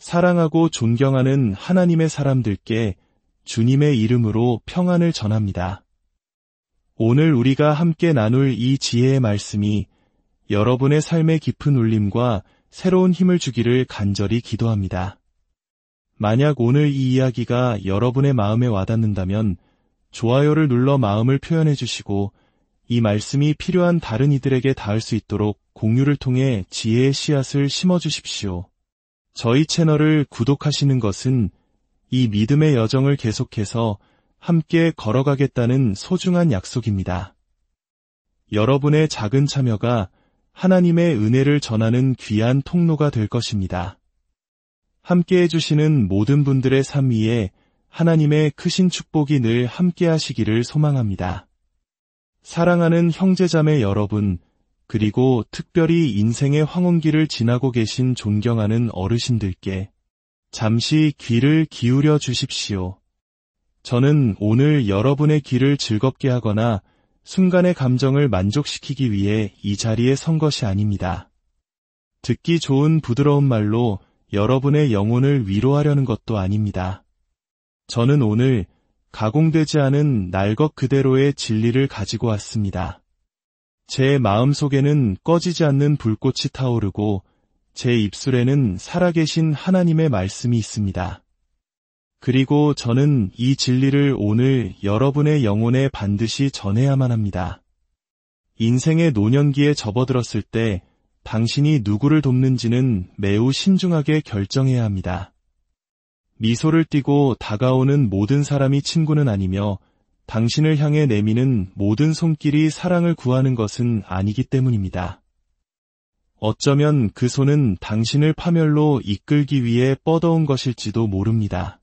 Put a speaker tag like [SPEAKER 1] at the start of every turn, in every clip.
[SPEAKER 1] 사랑하고 존경하는 하나님의 사람들께 주님의 이름으로 평안을 전합니다. 오늘 우리가 함께 나눌 이 지혜의 말씀이 여러분의 삶의 깊은 울림과 새로운 힘을 주기를 간절히 기도합니다. 만약 오늘 이 이야기가 여러분의 마음에 와닿는다면 좋아요를 눌러 마음을 표현해 주시고 이 말씀이 필요한 다른 이들에게 닿을 수 있도록 공유를 통해 지혜의 씨앗을 심어 주십시오. 저희 채널을 구독하시는 것은 이 믿음의 여정을 계속해서 함께 걸어가겠다는 소중한 약속입니다. 여러분의 작은 참여가 하나님의 은혜를 전하는 귀한 통로가 될 것입니다. 함께 해주시는 모든 분들의 삶 위에 하나님의 크신 축복이 늘 함께 하시기를 소망합니다. 사랑하는 형제자매 여러분, 그리고 특별히 인생의 황혼기를 지나고 계신 존경하는 어르신들께 잠시 귀를 기울여 주십시오. 저는 오늘 여러분의 귀를 즐겁게 하거나 순간의 감정을 만족시키기 위해 이 자리에 선 것이 아닙니다. 듣기 좋은 부드러운 말로 여러분의 영혼을 위로하려는 것도 아닙니다. 저는 오늘 가공되지 않은 날 것 그대로의 진리를 가지고 왔습니다. 제 마음속에는 꺼지지 않는 불꽃이 타오르고 제 입술에는 살아계신 하나님의 말씀이 있습니다. 그리고 저는 이 진리를 오늘 여러분의 영혼에 반드시 전해야만 합니다. 인생의 노년기에 접어들었을 때 당신이 누구를 돕는지는 매우 신중하게 결정해야 합니다. 미소를 띠고 다가오는 모든 사람이 친구는 아니며 당신을 향해 내미는 모든 손길이 사랑을 구하는 것은 아니기 때문입니다. 어쩌면 그 손은 당신을 파멸로 이끌기 위해 뻗어온 것일지도 모릅니다.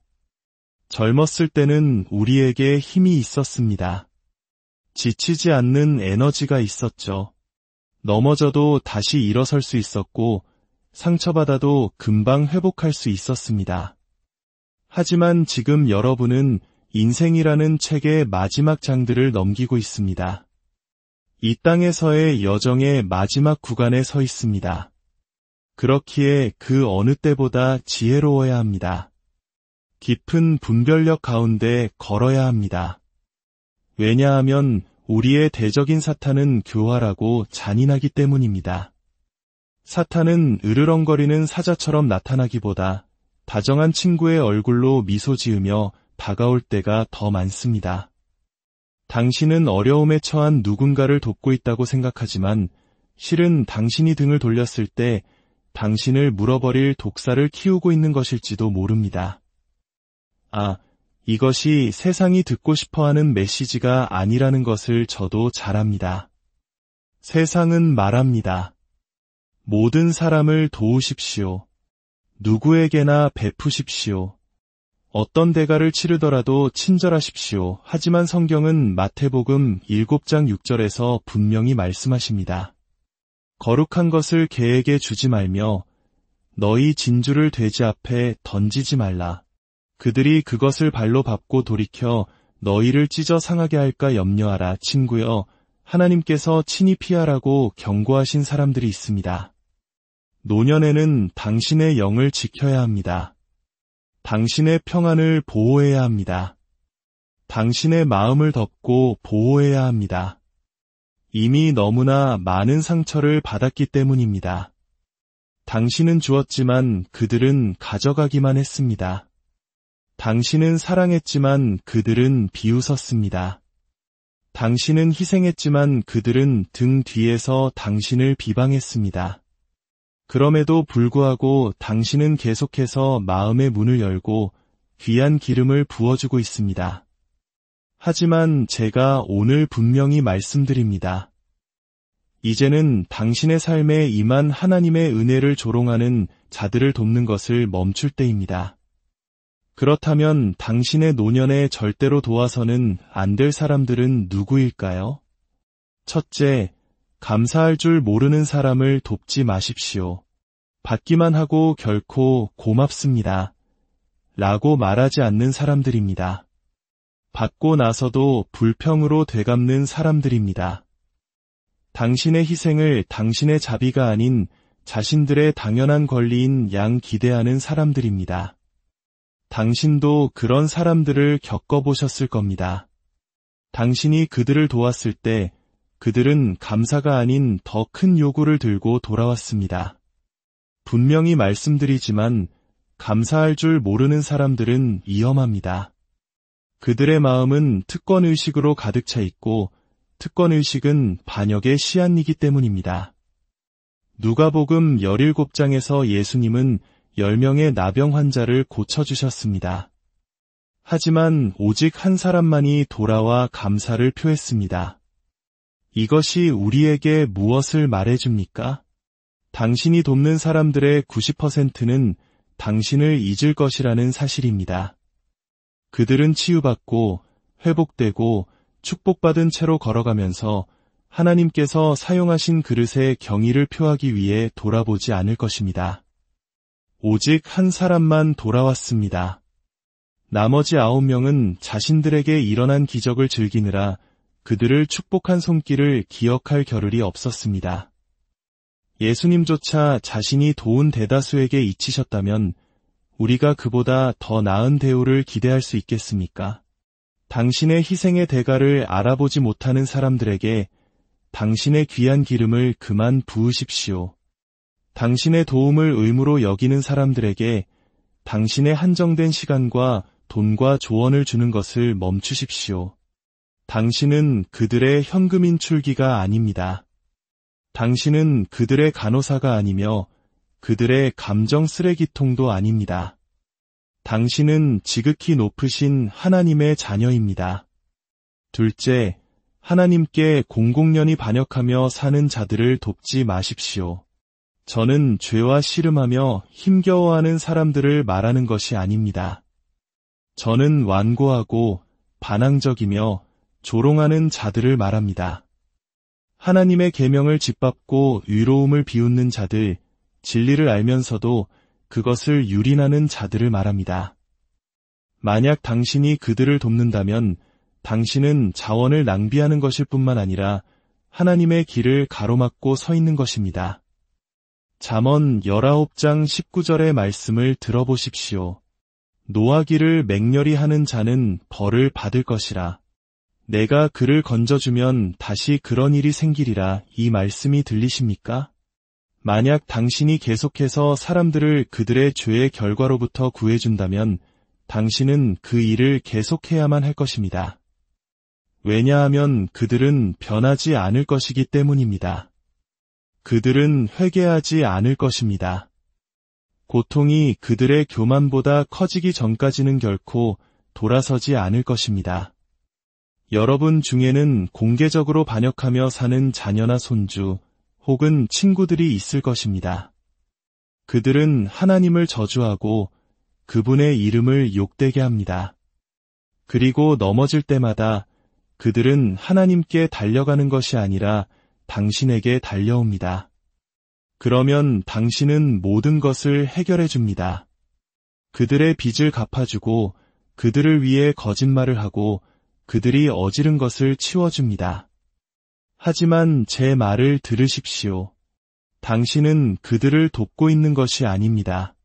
[SPEAKER 1] 젊었을 때는 우리에게 힘이 있었습니다. 지치지 않는 에너지가 있었죠. 넘어져도 다시 일어설 수 있었고 상처받아도 금방 회복할 수 있었습니다. 하지만 지금 여러분은 인생이라는 책의 마지막 장들을 넘기고 있습니다. 이 땅에서의 여정의 마지막 구간에 서 있습니다. 그렇기에 그 어느 때보다 지혜로워야 합니다. 깊은 분별력 가운데 걸어야 합니다. 왜냐하면 우리의 대적인 사탄은 교활하고 잔인하기 때문입니다. 사탄은 으르렁거리는 사자처럼 나타나기보다 다정한 친구의 얼굴로 미소 지으며 다가올 때가 더 많습니다. 당신은 어려움에 처한 누군가를 돕고 있다고 생각하지만 실은 당신이 등을 돌렸을 때 당신을 물어버릴 독사를 키우고 있는 것일지도 모릅니다. 이것이 세상이 듣고 싶어하는 메시지가 아니라는 것을 저도 잘 압니다. 세상은 말합니다. 모든 사람을 도우십시오. 누구에게나 베푸십시오. 어떤 대가를 치르더라도 친절하십시오. 하지만 성경은 마태복음 7장 6절에서 분명히 말씀하십니다. 거룩한 것을 개에게 주지 말며 너희 진주를 돼지 앞에 던지지 말라. 그들이 그것을 발로 밟고 돌이켜 너희를 찢어 상하게 할까 염려하라. 친구여, 하나님께서 친히 피하라고 경고하신 사람들이 있습니다. 노년에는 당신의 영을 지켜야 합니다. 당신의 평안을 보호해야 합니다. 당신의 마음을 덮고 보호해야 합니다. 이미 너무나 많은 상처를 받았기 때문입니다. 당신은 주었지만 그들은 가져가기만 했습니다. 당신은 사랑했지만 그들은 비웃었습니다. 당신은 희생했지만 그들은 등 뒤에서 당신을 비방했습니다. 그럼에도 불구하고 당신은 계속해서 마음의 문을 열고 귀한 기름을 부어주고 있습니다. 하지만 제가 오늘 분명히 말씀드립니다. 이제는 당신의 삶에 임한 하나님의 은혜를 조롱하는 자들을 돕는 것을 멈출 때입니다. 그렇다면 당신의 노년에 절대로 도와서는 안 될 사람들은 누구일까요? 첫째, 감사할 줄 모르는 사람을 돕지 마십시오. 받기만 하고 결코 고맙습니다. 라고 말하지 않는 사람들입니다. 받고 나서도 불평으로 되갚는 사람들입니다. 당신의 희생을 당신의 자비가 아닌 자신들의 당연한 권리인 양 기대하는 사람들입니다. 당신도 그런 사람들을 겪어보셨을 겁니다. 당신이 그들을 도왔을 때 그들은 감사가 아닌 더 큰 요구를 들고 돌아왔습니다. 분명히 말씀드리지만 감사할 줄 모르는 사람들은 위험합니다. 그들의 마음은 특권의식으로 가득 차 있고 특권의식은 반역의 씨앗이기 때문입니다. 누가복음 17장에서 예수님은 10명의 나병 환자를 고쳐주셨습니다. 하지만 오직 한 사람만이 돌아와 감사를 표했습니다. 이것이 우리에게 무엇을 말해줍니까? 당신이 돕는 사람들의 90%는 당신을 잊을 것이라는 사실입니다. 그들은 치유받고 회복되고 축복받은 채로 걸어가면서 하나님께서 사용하신 그릇에 경의를 표하기 위해 돌아보지 않을 것입니다. 오직 한 사람만 돌아왔습니다. 나머지 9명은 자신들에게 일어난 기적을 즐기느라 그들을 축복한 손길을 기억할 겨를이 없었습니다. 예수님조차 자신이 도운 대다수에게 잊히셨다면 우리가 그보다 더 나은 대우를 기대할 수 있겠습니까? 당신의 희생의 대가를 알아보지 못하는 사람들에게 당신의 귀한 기름을 그만 부으십시오. 당신의 도움을 의무로 여기는 사람들에게 당신의 한정된 시간과 돈과 조언을 주는 것을 멈추십시오. 당신은 그들의 현금 인출기가 아닙니다. 당신은 그들의 간호사가 아니며 그들의 감정 쓰레기통도 아닙니다. 당신은 지극히 높으신 하나님의 자녀입니다. 둘째, 하나님께 공공연히 반역하며 사는 자들을 돕지 마십시오. 저는 죄와 씨름하며 힘겨워하는 사람들을 말하는 것이 아닙니다. 저는 완고하고 반항적이며 조롱하는 자들을 말합니다. 하나님의 계명을 짓밟고 의로움을 비웃는 자들, 진리를 알면서도 그것을 유린하는 자들을 말합니다. 만약 당신이 그들을 돕는다면 당신은 자원을 낭비하는 것일 뿐만 아니라 하나님의 길을 가로막고 서 있는 것입니다. 잠언 19장 19절의 말씀을 들어보십시오. 노하기를 맹렬히 하는 자는 벌을 받을 것이라. 내가 그를 건져주면 다시 그런 일이 생기리라. 이 말씀이 들리십니까? 만약 당신이 계속해서 사람들을 그들의 죄의 결과로부터 구해준다면 당신은 그 일을 계속해야만 할 것입니다. 왜냐하면 그들은 변하지 않을 것이기 때문입니다. 그들은 회개하지 않을 것입니다. 고통이 그들의 교만보다 커지기 전까지는 결코 돌아서지 않을 것입니다. 여러분 중에는 공개적으로 반역하며 사는 자녀나 손주 혹은 친구들이 있을 것입니다. 그들은 하나님을 저주하고 그분의 이름을 욕되게 합니다. 그리고 넘어질 때마다 그들은 하나님께 달려가는 것이 아니라 당신에게 달려옵니다. 그러면 당신은 모든 것을 해결해 줍니다. 그들의 빚을 갚아주고 그들을 위해 거짓말을 하고 그들이 어지른 것을 치워줍니다. 하지만 제 말을 들으십시오. 당신은 그들을 돕고 있는 것이 아닙니다.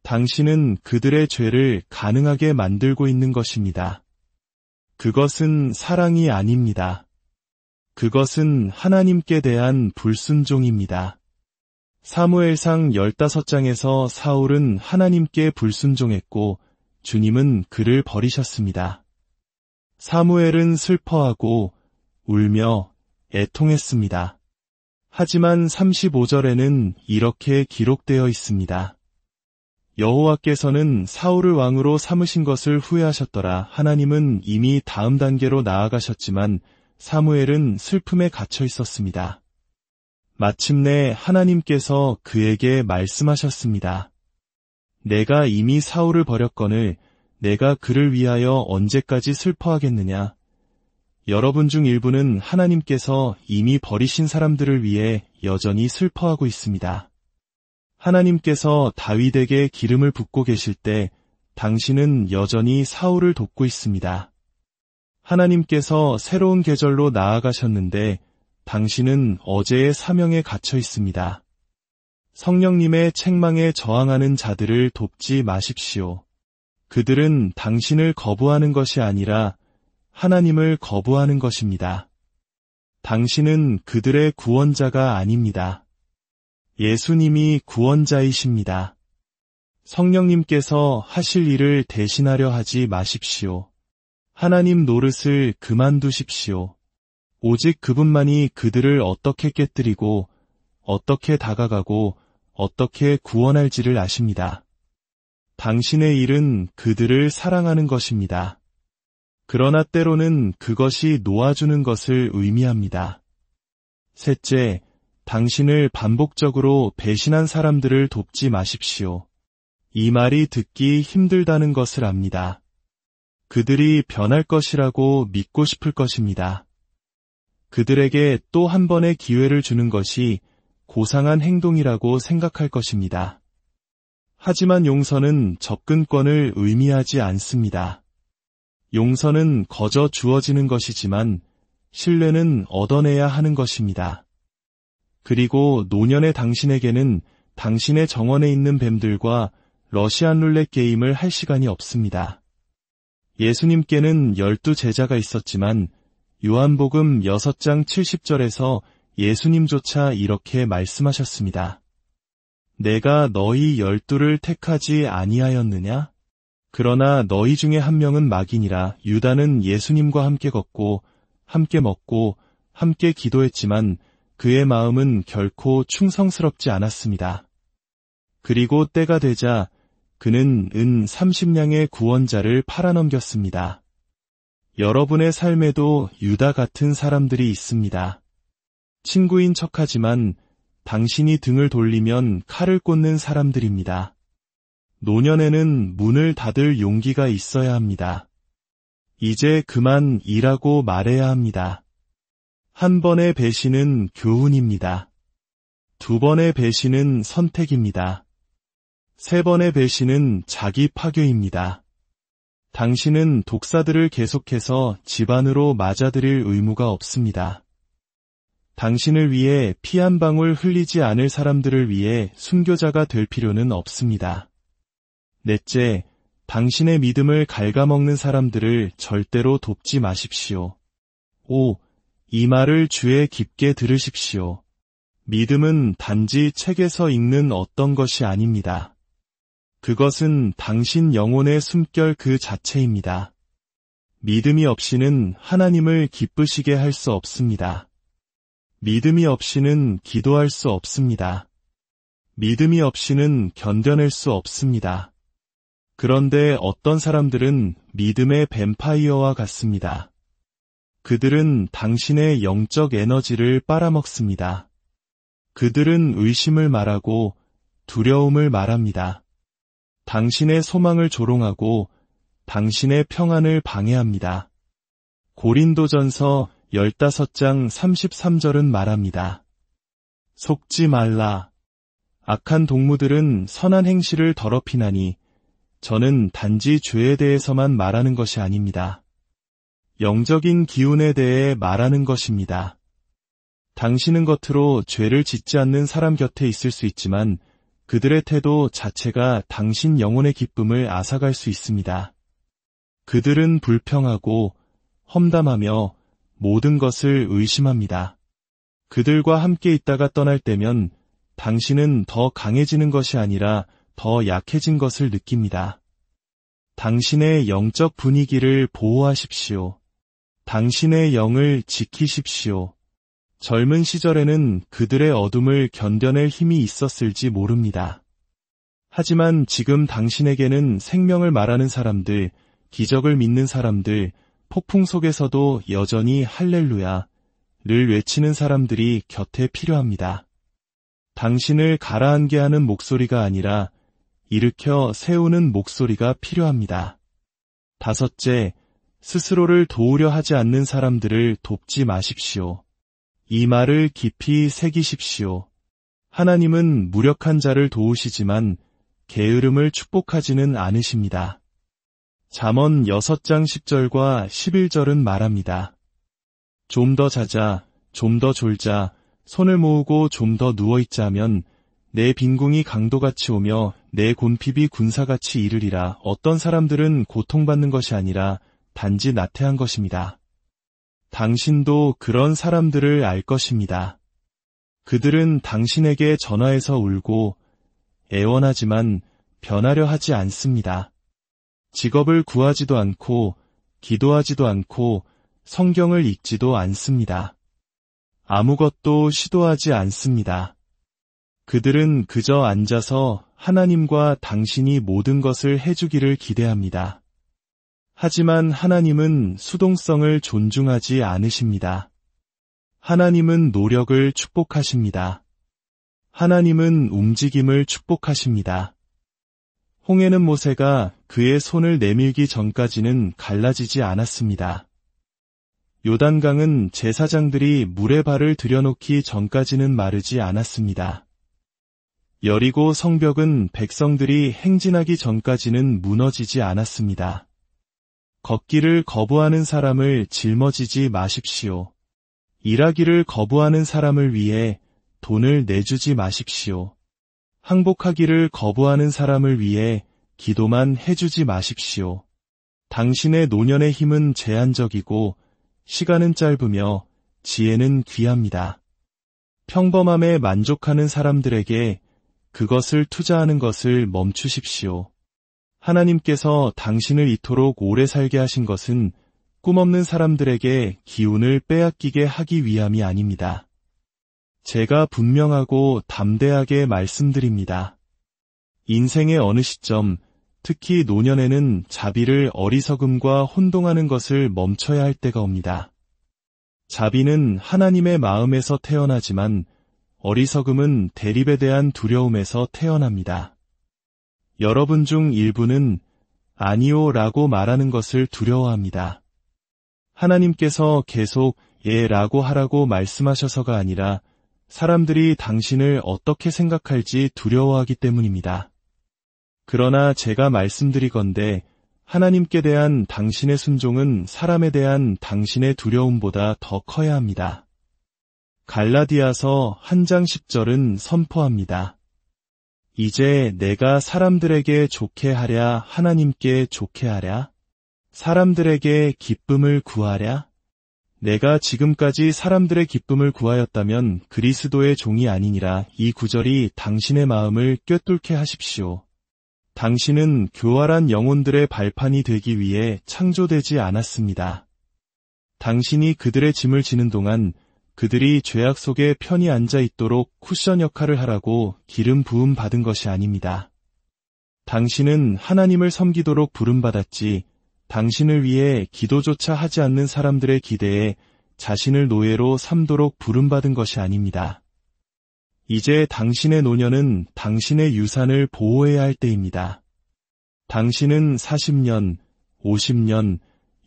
[SPEAKER 1] 당신은 그들의 죄를 가능하게 만들고 있는 것입니다. 그것은 사랑이 아닙니다. 그것은 하나님께 대한 불순종입니다. 사무엘상 15장에서 사울은 하나님께 불순종했고 주님은 그를 버리셨습니다. 사무엘은 슬퍼하고 울며 애통했습니다. 하지만 35절에는 이렇게 기록되어 있습니다. 여호와께서는 사울을 왕으로 삼으신 것을 후회하셨더라. 하나님은 이미 다음 단계로 나아가셨지만 사무엘은 슬픔에 갇혀 있었습니다. 마침내 하나님께서 그에게 말씀하셨습니다. 내가 이미 사울을 버렸거늘 내가 그를 위하여 언제까지 슬퍼하겠느냐. 여러분 중 일부는 하나님께서 이미 버리신 사람들을 위해 여전히 슬퍼하고 있습니다. 하나님께서 다윗에게 기름을 붓고 계실 때 당신은 여전히 사울을 돕고 있습니다. 하나님께서 새로운 계절로 나아가셨는데 당신은 어제의 사명에 갇혀 있습니다. 성령님의 책망에 저항하는 자들을 돕지 마십시오. 그들은 당신을 거부하는 것이 아니라 하나님을 거부하는 것입니다. 당신은 그들의 구원자가 아닙니다. 예수님이 구원자이십니다. 성령님께서 하실 일을 대신하려 하지 마십시오. 하나님 노릇을 그만두십시오. 오직 그분만이 그들을 어떻게 깨뜨리고 어떻게 다가가고 어떻게 구원할지를 아십니다. 당신의 일은 그들을 사랑하는 것입니다. 그러나 때로는 그것이 놓아주는 것을 의미합니다. 셋째, 당신을 반복적으로 배신한 사람들을 돕지 마십시오. 이 말이 듣기 힘들다는 것을 압니다. 그들이 변할 것이라고 믿고 싶을 것입니다. 그들에게 또 한 번의 기회를 주는 것이 고상한 행동이라고 생각할 것입니다. 하지만 용서는 접근권을 의미하지 않습니다. 용서는 거저 주어지는 것이지만 신뢰는 얻어내야 하는 것입니다. 그리고 노년의 당신에게는 당신의 정원에 있는 뱀들과 러시안 룰렛 게임을 할 시간이 없습니다. 예수님께는 12 제자가 있었지만 요한복음 6장 70절에서 예수님조차 이렇게 말씀하셨습니다. 내가 너희 12를 택하지 아니하였느냐? 그러나 너희 중에 한 명은 마귀니라. 유다는 예수님과 함께 걷고 함께 먹고 함께 기도했지만 그의 마음은 결코 충성스럽지 않았습니다. 그리고 때가 되자 그는 은 30냥의 구원자를 팔아넘겼습니다. 여러분의 삶에도 유다 같은 사람들이 있습니다. 친구인 척하지만 당신이 등을 돌리면 칼을 꽂는 사람들입니다. 노년에는 문을 닫을 용기가 있어야 합니다. 이제 그만 일하고 말해야 합니다. 한 번의 배신은 교훈입니다. 두 번의 배신은 선택입니다. 세 번의 배신은 자기 파괴입니다. 당신은 독사들을 계속해서 집안으로 맞아들일 의무가 없습니다. 당신을 위해 피 한 방울 흘리지 않을 사람들을 위해 순교자가 될 필요는 없습니다. 넷째, 당신의 믿음을 갉아먹는 사람들을 절대로 돕지 마십시오. 5. 이 말을 주에 깊게 들으십시오. 믿음은 단지 책에서 읽는 어떤 것이 아닙니다. 그것은 당신 영혼의 숨결 그 자체입니다. 믿음이 없이는 하나님을 기쁘시게 할 수 없습니다. 믿음이 없이는 기도할 수 없습니다. 믿음이 없이는 견뎌낼 수 없습니다. 그런데 어떤 사람들은 믿음의 뱀파이어와 같습니다. 그들은 당신의 영적 에너지를 빨아먹습니다. 그들은 의심을 말하고 두려움을 말합니다. 당신의 소망을 조롱하고 당신의 평안을 방해합니다. 고린도전서 15장 33절은 말합니다. 속지 말라. 악한 동무들은 선한 행실을 더럽히나니 저는 단지 죄에 대해서만 말하는 것이 아닙니다. 영적인 기운에 대해 말하는 것입니다. 당신은 겉으로 죄를 짓지 않는 사람 곁에 있을 수 있지만 그들의 태도 자체가 당신 영혼의 기쁨을 앗아갈 수 있습니다. 그들은 불평하고 험담하며 모든 것을 의심합니다. 그들과 함께 있다가 떠날 때면 당신은 더 강해지는 것이 아니라 더 약해진 것을 느낍니다. 당신의 영적 분위기를 보호하십시오. 당신의 영을 지키십시오. 젊은 시절에는 그들의 어둠을 견뎌낼 힘이 있었을지 모릅니다. 하지만 지금 당신에게는 생명을 말하는 사람들, 기적을 믿는 사람들, 폭풍 속에서도 여전히 할렐루야를 외치는 사람들이 곁에 필요합니다. 당신을 가라앉게 하는 목소리가 아니라 일으켜 세우는 목소리가 필요합니다. 다섯째, 스스로를 도우려 하지 않는 사람들을 돕지 마십시오. 이 말을 깊이 새기십시오. 하나님은 무력한 자를 도우시지만 게으름을 축복하지는 않으십니다. 잠언 6장 10절과 11절은 말합니다. 좀 더 자자, 좀 더 졸자, 손을 모으고 좀 더 누워있자 하면 내 빈궁이 강도같이 오며 내 곤핍이 군사같이 이르리라. 어떤 사람들은 고통받는 것이 아니라 단지 나태한 것입니다. 당신도 그런 사람들을 알 것입니다. 그들은 당신에게 전화해서 울고 애원하지만 변하려 하지 않습니다. 직업을 구하지도 않고 기도하지도 않고 성경을 읽지도 않습니다. 아무것도 시도하지 않습니다. 그들은 그저 앉아서 하나님과 당신이 모든 것을 해주기를 기대합니다. 하지만 하나님은 수동성을 존중하지 않으십니다. 하나님은 노력을 축복하십니다. 하나님은 움직임을 축복하십니다. 홍해는 모세가 그의 손을 내밀기 전까지는 갈라지지 않았습니다. 요단강은 제사장들이 물에 발을 들여놓기 전까지는 마르지 않았습니다. 여리고 성벽은 백성들이 행진하기 전까지는 무너지지 않았습니다. 걷기를 거부하는 사람을 짊어지지 마십시오. 일하기를 거부하는 사람을 위해 돈을 내주지 마십시오. 항복하기를 거부하는 사람을 위해 기도만 해주지 마십시오. 당신의 노년의 힘은 제한적이고 시간은 짧으며 지혜는 귀합니다. 평범함에 만족하는 사람들에게 그것을 투자하는 것을 멈추십시오. 하나님께서 당신을 이토록 오래 살게 하신 것은 꿈없는 사람들에게 기운을 빼앗기게 하기 위함이 아닙니다. 제가 분명하고 담대하게 말씀드립니다. 인생의 어느 시점, 특히 노년에는 자비를 어리석음과 혼동하는 것을 멈춰야 할 때가 옵니다. 자비는 하나님의 마음에서 태어나지만 어리석음은 대립에 대한 두려움에서 태어납니다. 여러분 중 일부는 아니요 라고 말하는 것을 두려워합니다. 하나님께서 계속 예 라고 하라고 말씀하셔서가 아니라 사람들이 당신을 어떻게 생각할지 두려워하기 때문입니다. 그러나 제가 말씀드리건대 하나님께 대한 당신의 순종은 사람에 대한 당신의 두려움보다 더 커야 합니다. 갈라디아서 1장 10절은 선포합니다. 이제 내가 사람들에게 좋게 하랴 하나님께 좋게 하랴? 사람들에게 기쁨을 구하랴? 내가 지금까지 사람들의 기쁨을 구하였다면 그리스도의 종이 아니니라. 이 구절이 당신의 마음을 꿰뚫게 하십시오. 당신은 교활한 영혼들의 발판이 되기 위해 창조되지 않았습니다. 당신이 그들의 짐을 지는 동안 그들이 죄악 속에 편히 앉아 있도록 쿠션 역할을 하라고 기름 부음 받은 것이 아닙니다. 당신은 하나님을 섬기도록 부름받았지 당신을 위해 기도조차 하지 않는 사람들의 기대에 자신을 노예로 삼도록 부름받은 것이 아닙니다. 이제 당신의 노년은 당신의 유산을 보호해야 할 때입니다. 당신은 40년, 50년,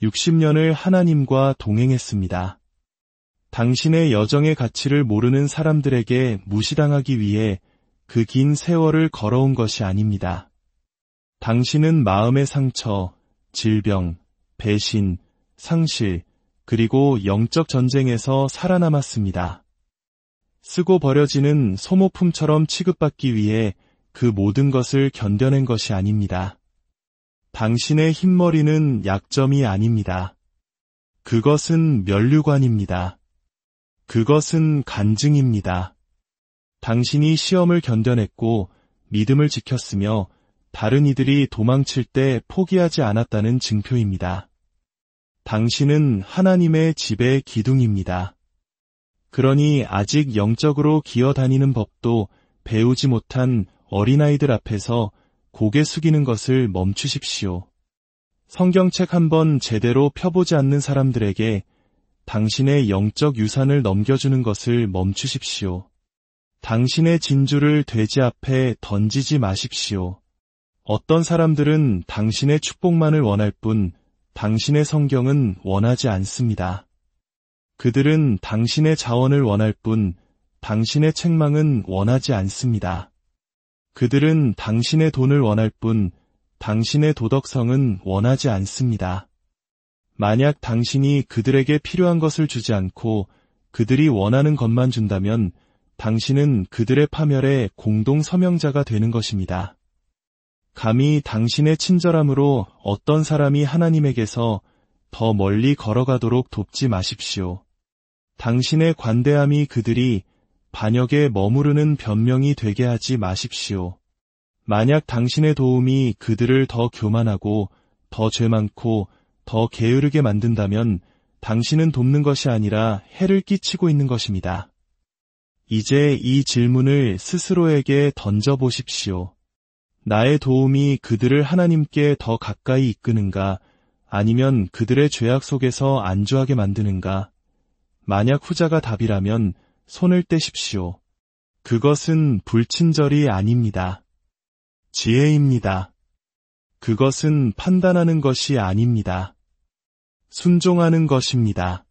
[SPEAKER 1] 60년을 하나님과 동행했습니다. 당신의 여정의 가치를 모르는 사람들에게 무시당하기 위해 그 긴 세월을 걸어온 것이 아닙니다. 당신은 마음의 상처, 질병, 배신, 상실, 그리고 영적 전쟁에서 살아남았습니다. 쓰고 버려지는 소모품처럼 취급받기 위해 그 모든 것을 견뎌낸 것이 아닙니다. 당신의 흰머리는 약점이 아닙니다. 그것은 면류관입니다. 그것은 간증입니다. 당신이 시험을 견뎌냈고 믿음을 지켰으며 다른 이들이 도망칠 때 포기하지 않았다는 증표입니다. 당신은 하나님의 집의 기둥입니다. 그러니 아직 영적으로 기어다니는 법도 배우지 못한 어린아이들 앞에서 고개 숙이는 것을 멈추십시오. 성경책 한 번 제대로 펴보지 않는 사람들에게 당신의 영적 유산을 넘겨주는 것을 멈추십시오. 당신의 진주를 돼지 앞에 던지지 마십시오. 어떤 사람들은 당신의 축복만을 원할 뿐 당신의 성경은 원하지 않습니다. 그들은 당신의 자원을 원할 뿐 당신의 책망은 원하지 않습니다. 그들은 당신의 돈을 원할 뿐 당신의 도덕성은 원하지 않습니다. 만약 당신이 그들에게 필요한 것을 주지 않고 그들이 원하는 것만 준다면 당신은 그들의 파멸의 공동 서명자가 되는 것입니다. 감히 당신의 친절함으로 어떤 사람이 하나님에게서 더 멀리 걸어가도록 돕지 마십시오. 당신의 관대함이 그들이 반역에 머무르는 변명이 되게 하지 마십시오. 만약 당신의 도움이 그들을 더 교만하고 더 죄 많고 더 게으르게 만든다면 당신은 돕는 것이 아니라 해를 끼치고 있는 것입니다. 이제 이 질문을 스스로에게 던져보십시오. 나의 도움이 그들을 하나님께 더 가까이 이끄는가, 아니면 그들의 죄악 속에서 안주하게 만드는가? 만약 후자가 답이라면 손을 떼십시오. 그것은 불친절이 아닙니다. 지혜입니다. 그것은 판단하는 것이 아닙니다. 순종하는 것입니다.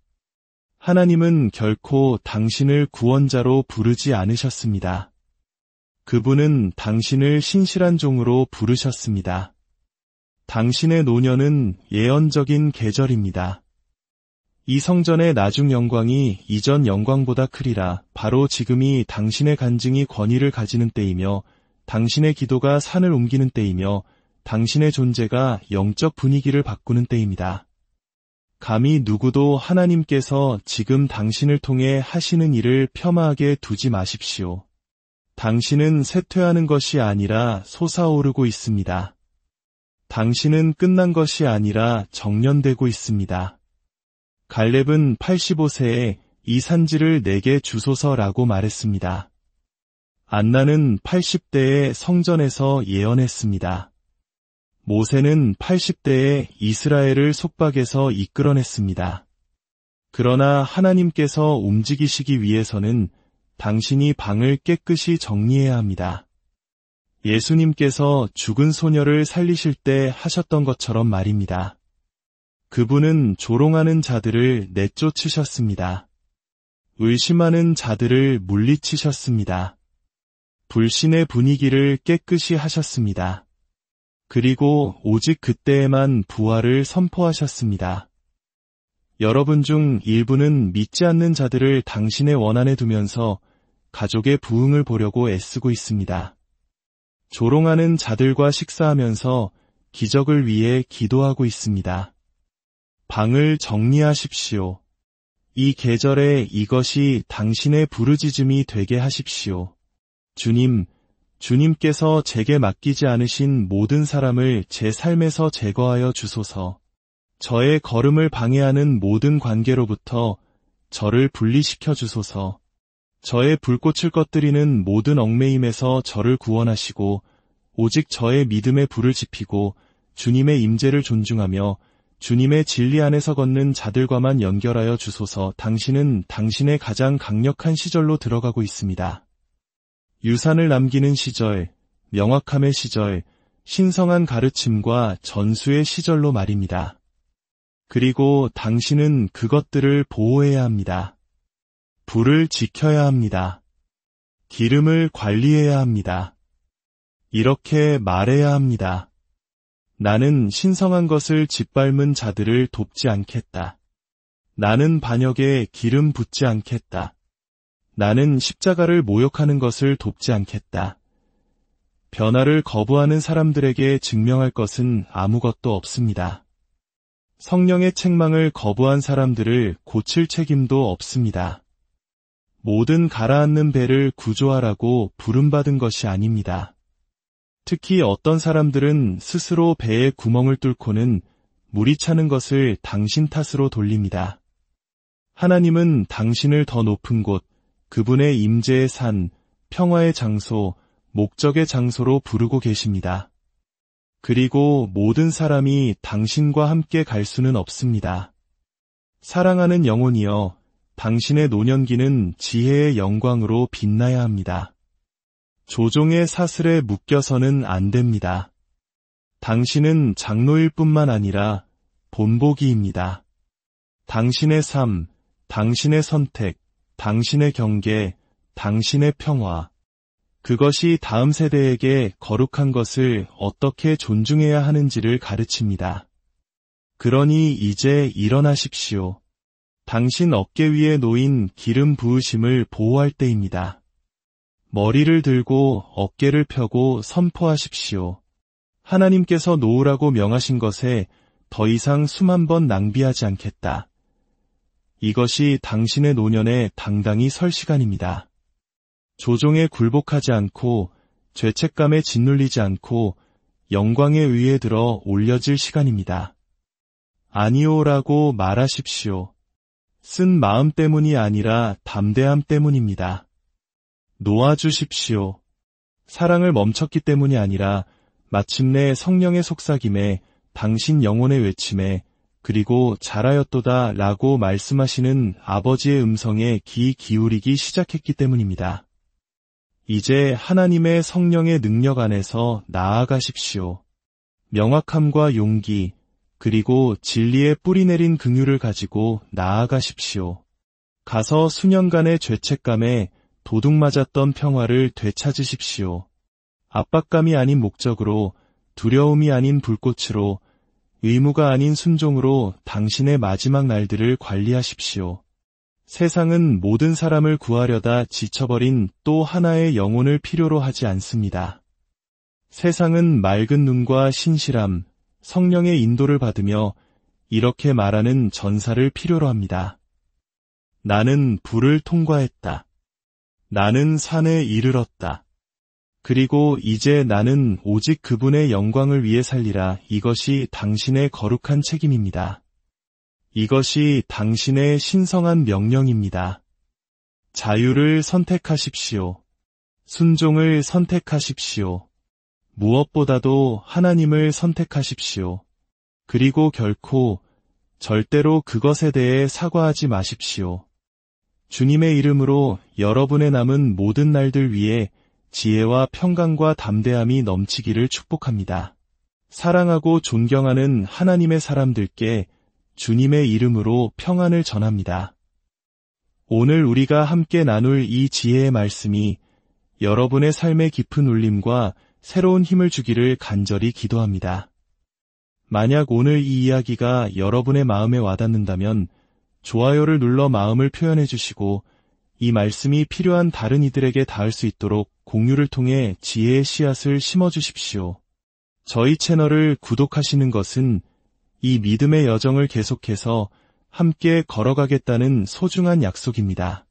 [SPEAKER 1] 하나님은 결코 당신을 구원자로 부르지 않으셨습니다. 그분은 당신을 신실한 종으로 부르셨습니다. 당신의 노년은 예언적인 계절입니다. 이 성전의 나중 영광이 이전 영광보다 크리라. 바로 지금이 당신의 간증이 권위를 가지는 때이며 당신의 기도가 산을 옮기는 때이며 당신의 존재가 영적 분위기를 바꾸는 때입니다. 감히 누구도 하나님께서 지금 당신을 통해 하시는 일을 폄하하게 두지 마십시오. 당신은 쇠퇴하는 것이 아니라 솟아오르고 있습니다. 당신은 끝난 것이 아니라 정련되고 있습니다. 갈렙은 85세에 이 산지를 내게 주소서라고 말했습니다. 안나는 80대에 성전에서 예언했습니다. 모세는 80대에 이스라엘을 속박에서 이끌어냈습니다. 그러나 하나님께서 움직이시기 위해서는 당신이 방을 깨끗이 정리해야 합니다. 예수님께서 죽은 소녀를 살리실 때 하셨던 것처럼 말입니다. 그분은 조롱하는 자들을 내쫓으셨습니다. 의심하는 자들을 물리치셨습니다. 불신의 분위기를 깨끗이 하셨습니다. 그리고 오직 그때에만 부활을 선포하셨습니다. 여러분 중 일부는 믿지 않는 자들을 당신의 원안에 두면서 가족의 부흥을 보려고 애쓰고 있습니다. 조롱하는 자들과 식사하면서 기적을 위해 기도하고 있습니다. 방을 정리하십시오. 이 계절에 이것이 당신의 부르짖음이 되게 하십시오. 주님께서 제게 맡기지 않으신 모든 사람을 제 삶에서 제거하여 주소서. 저의 걸음을 방해하는 모든 관계로부터 저를 분리시켜 주소서. 저의 불꽃을 꺼뜨리는 모든 얽매임에서 저를 구원하시고 오직 저의 믿음에 불을 지피고 주님의 임재를 존중하며 주님의 진리 안에서 걷는 자들과만 연결하여 주소서. 당신은 당신의 가장 강력한 시절로 들어가고 있습니다. 유산을 남기는 시절, 명확함의 시절, 신성한 가르침과 전수의 시절로 말입니다. 그리고 당신은 그것들을 보호해야 합니다. 불을 지켜야 합니다. 기름을 관리해야 합니다. 이렇게 말해야 합니다. 나는 신성한 것을 짓밟은 자들을 돕지 않겠다. 나는 반역에 기름 붓지 않겠다. 나는 십자가를 모욕하는 것을 돕지 않겠다. 변화를 거부하는 사람들에게 증명할 것은 아무것도 없습니다. 성령의 책망을 거부한 사람들을 고칠 책임도 없습니다. 모든 가라앉는 배를 구조하라고 부름받은 것이 아닙니다. 특히 어떤 사람들은 스스로 배에 구멍을 뚫고는 물이 차는 것을 당신 탓으로 돌립니다. 하나님은 당신을 더 높은 곳, 그분의 임재의 산, 평화의 장소, 목적의 장소로 부르고 계십니다. 그리고 모든 사람이 당신과 함께 갈 수는 없습니다. 사랑하는 영혼이여, 당신의 노년기는 지혜의 영광으로 빛나야 합니다. 조종의 사슬에 묶여서는 안 됩니다. 당신은 장로일 뿐만 아니라 본보기입니다. 당신의 삶, 당신의 선택, 당신의 경계, 당신의 평화, 그것이 다음 세대에게 거룩한 것을 어떻게 존중해야 하는지를 가르칩니다. 그러니 이제 일어나십시오. 당신 어깨 위에 놓인 기름 부으심을 보호할 때입니다. 머리를 들고 어깨를 펴고 선포하십시오. 하나님께서 놓으라고 명하신 것에 더 이상 숨 한 번 낭비하지 않겠다. 이것이 당신의 노년에 당당히 설 시간입니다. 조종에 굴복하지 않고 죄책감에 짓눌리지 않고 영광에 의해 들어 올려질 시간입니다. 아니오라고 말하십시오. 쓴 마음 때문이 아니라 담대함 때문입니다. 놓아주십시오. 사랑을 멈췄기 때문이 아니라 마침내 성령의 속삭임에 당신 영혼의 외침에 그리고 잘하였도다 라고 말씀하시는 아버지의 음성에 귀 기울이기 시작했기 때문입니다. 이제 하나님의 성령의 능력 안에서 나아가십시오. 명확함과 용기, 그리고 진리의 뿌리내린 긍휼을 가지고 나아가십시오. 가서 수년간의 죄책감에 도둑 맞았던 평화를 되찾으십시오. 압박감이 아닌 목적으로, 두려움이 아닌 불꽃으로, 의무가 아닌 순종으로 당신의 마지막 날들을 관리하십시오. 세상은 모든 사람을 구하려다 지쳐버린 또 하나의 영혼을 필요로 하지 않습니다. 세상은 맑은 눈과 신실함, 성령의 인도를 받으며 이렇게 말하는 전사를 필요로 합니다. 나는 불을 통과했다. 나는 산에 이르렀다. 그리고 이제 나는 오직 그분의 영광을 위해 살리라. 이것이 당신의 거룩한 책임입니다. 이것이 당신의 신성한 명령입니다. 자유를 선택하십시오. 순종을 선택하십시오. 무엇보다도 하나님을 선택하십시오. 그리고 결코, 절대로 그것에 대해 사과하지 마십시오. 주님의 이름으로 여러분의 남은 모든 날들 위해 지혜와 평강과 담대함이 넘치기를 축복합니다. 사랑하고 존경하는 하나님의 사람들께 주님의 이름으로 평안을 전합니다. 오늘 우리가 함께 나눌 이 지혜의 말씀이 여러분의 삶의 깊은 울림과 새로운 힘을 주기를 간절히 기도합니다. 만약 오늘 이 이야기가 여러분의 마음에 와닿는다면 좋아요를 눌러 마음을 표현해 주시고 이 말씀이 필요한 다른 이들에게 닿을 수 있도록 공유를 통해 지혜의 씨앗을 심어주십시오. 저희 채널을 구독하시는 것은 이 믿음의 여정을 계속해서 함께 걸어가겠다는 소중한 약속입니다.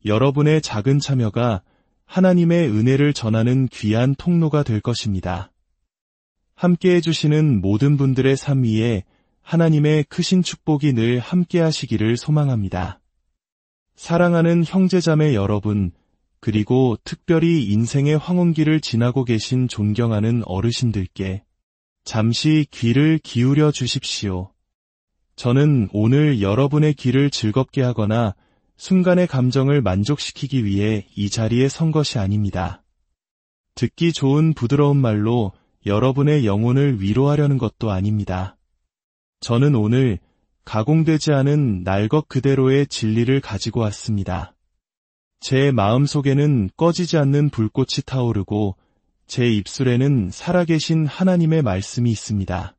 [SPEAKER 1] 여러분의 작은 참여가 하나님의 은혜를 전하는 귀한 통로가 될 것입니다. 함께 해주시는 모든 분들의 삶 위에 하나님의 크신 축복이 늘 함께 하시기를 소망합니다. 사랑하는 형제자매 여러분, 그리고 특별히 인생의 황혼기를 지나고 계신 존경하는 어르신들께 잠시 귀를 기울여 주십시오. 저는 오늘 여러분의 귀를 즐겁게 하거나 순간의 감정을 만족시키기 위해 이 자리에 선 것이 아닙니다. 듣기 좋은 부드러운 말로 여러분의 영혼을 위로하려는 것도 아닙니다. 저는 오늘 가공되지 않은 날 것 그대로의 진리를 가지고 왔습니다. 제 마음속에는 꺼지지 않는 불꽃이 타오르고 제 입술에는 살아계신 하나님의 말씀이 있습니다.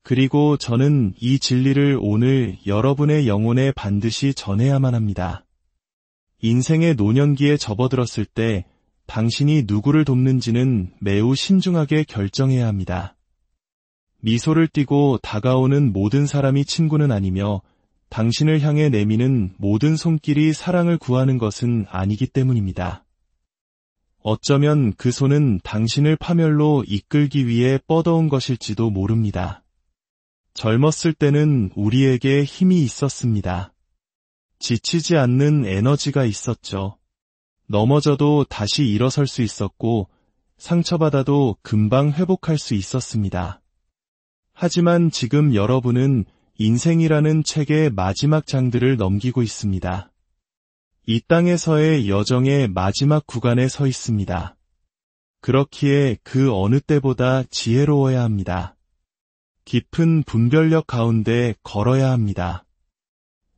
[SPEAKER 1] 그리고 저는 이 진리를 오늘 여러분의 영혼에 반드시 전해야만 합니다. 인생의 노년기에 접어들었을 때 당신이 누구를 돕는지는 매우 신중하게 결정해야 합니다. 미소를 띠고 다가오는 모든 사람이 친구는 아니며 당신을 향해 내미는 모든 손길이 사랑을 구하는 것은 아니기 때문입니다. 어쩌면 그 손은 당신을 파멸로 이끌기 위해 뻗어온 것일지도 모릅니다. 젊었을 때는 우리에게 힘이 있었습니다. 지치지 않는 에너지가 있었죠. 넘어져도 다시 일어설 수 있었고 상처받아도 금방 회복할 수 있었습니다. 하지만 지금 여러분은 인생이라는 책의 마지막 장들을 넘기고 있습니다. 이 땅에서의 여정의 마지막 구간에 서 있습니다. 그렇기에 그 어느 때보다 지혜로워야 합니다. 깊은 분별력 가운데 걸어야 합니다.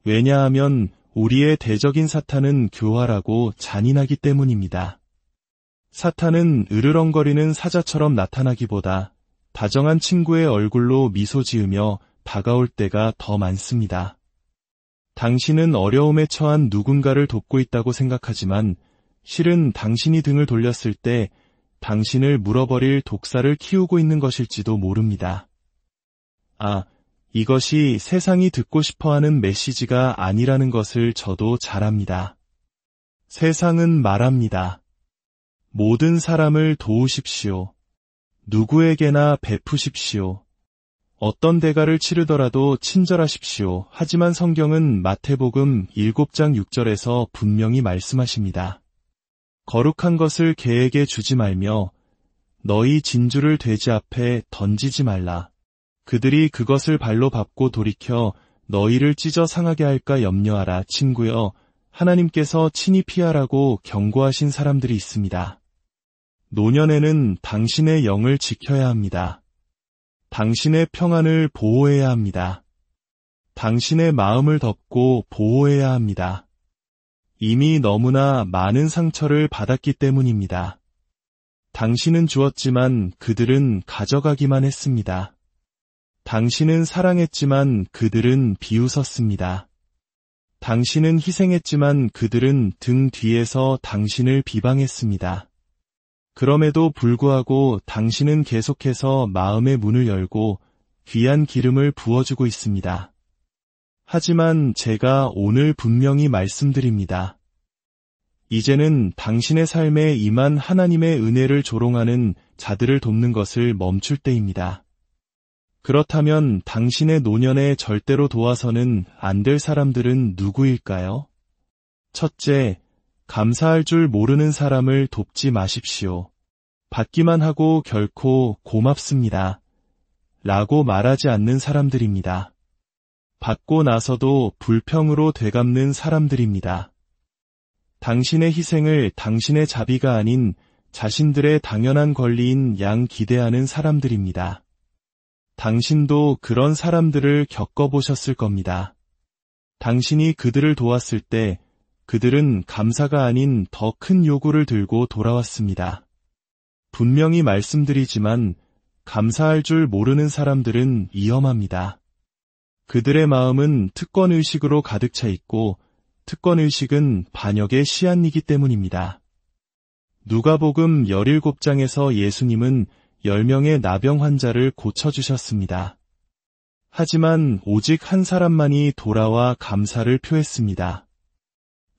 [SPEAKER 1] 왜냐하면 우리의 대적인 사탄은 교활하고 잔인하기 때문입니다. 사탄은 으르렁거리는 사자처럼 나타나기보다 다정한 친구의 얼굴로 미소 지으며 다가올 때가 더 많습니다. 당신은 어려움에 처한 누군가를 돕고 있다고 생각하지만 실은 당신이 등을 돌렸을 때 당신을 물어버릴 독사를 키우고 있는 것일지도 모릅니다. 이것이 세상이 듣고 싶어하는 메시지가 아니라는 것을 저도 잘 압니다. 세상은 말합니다. 모든 사람을 도우십시오. 누구에게나 베푸십시오. 어떤 대가를 치르더라도 친절하십시오. 하지만 성경은 마태복음 7장 6절에서 분명히 말씀하십니다. 거룩한 것을 개에게 주지 말며 너희 진주를 돼지 앞에 던지지 말라. 그들이 그것을 발로 밟고 돌이켜 너희를 찢어 상하게 할까 염려하라. 친구여, 하나님께서 친히 피하라고 경고하신 사람들이 있습니다. 노년에는 당신의 영을 지켜야 합니다. 당신의 평안을 보호해야 합니다. 당신의 마음을 덮고 보호해야 합니다. 이미 너무나 많은 상처를 받았기 때문입니다. 당신은 주었지만 그들은 가져가기만 했습니다. 당신은 사랑했지만 그들은 비웃었습니다. 당신은 희생했지만 그들은 등 뒤에서 당신을 비방했습니다. 그럼에도 불구하고 당신은 계속해서 마음의 문을 열고 귀한 기름을 부어주고 있습니다. 하지만 제가 오늘 분명히 말씀드립니다. 이제는 당신의 삶에 임한 하나님의 은혜를 조롱하는 자들을 돕는 것을 멈출 때입니다. 그렇다면 당신의 노년에 절대로 도와서는 안 될 사람들은 누구일까요? 첫째, 감사할 줄 모르는 사람을 돕지 마십시오. 받기만 하고 결코 고맙습니다. 라고 말하지 않는 사람들입니다. 받고 나서도 불평으로 되갚는 사람들입니다. 당신의 희생을 당신의 자비가 아닌 자신들의 당연한 권리인 양 기대하는 사람들입니다. 당신도 그런 사람들을 겪어보셨을 겁니다. 당신이 그들을 도왔을 때 그들은 감사가 아닌 더 큰 요구를 들고 돌아왔습니다. 분명히 말씀드리지만 감사할 줄 모르는 사람들은 위험합니다. 그들의 마음은 특권의식으로 가득 차 있고 특권의식은 반역의 씨앗이기 때문입니다. 누가복음 17장에서 예수님은 10명의 나병 환자를 고쳐주셨습니다. 하지만 오직 한 사람만이 돌아와 감사를 표했습니다.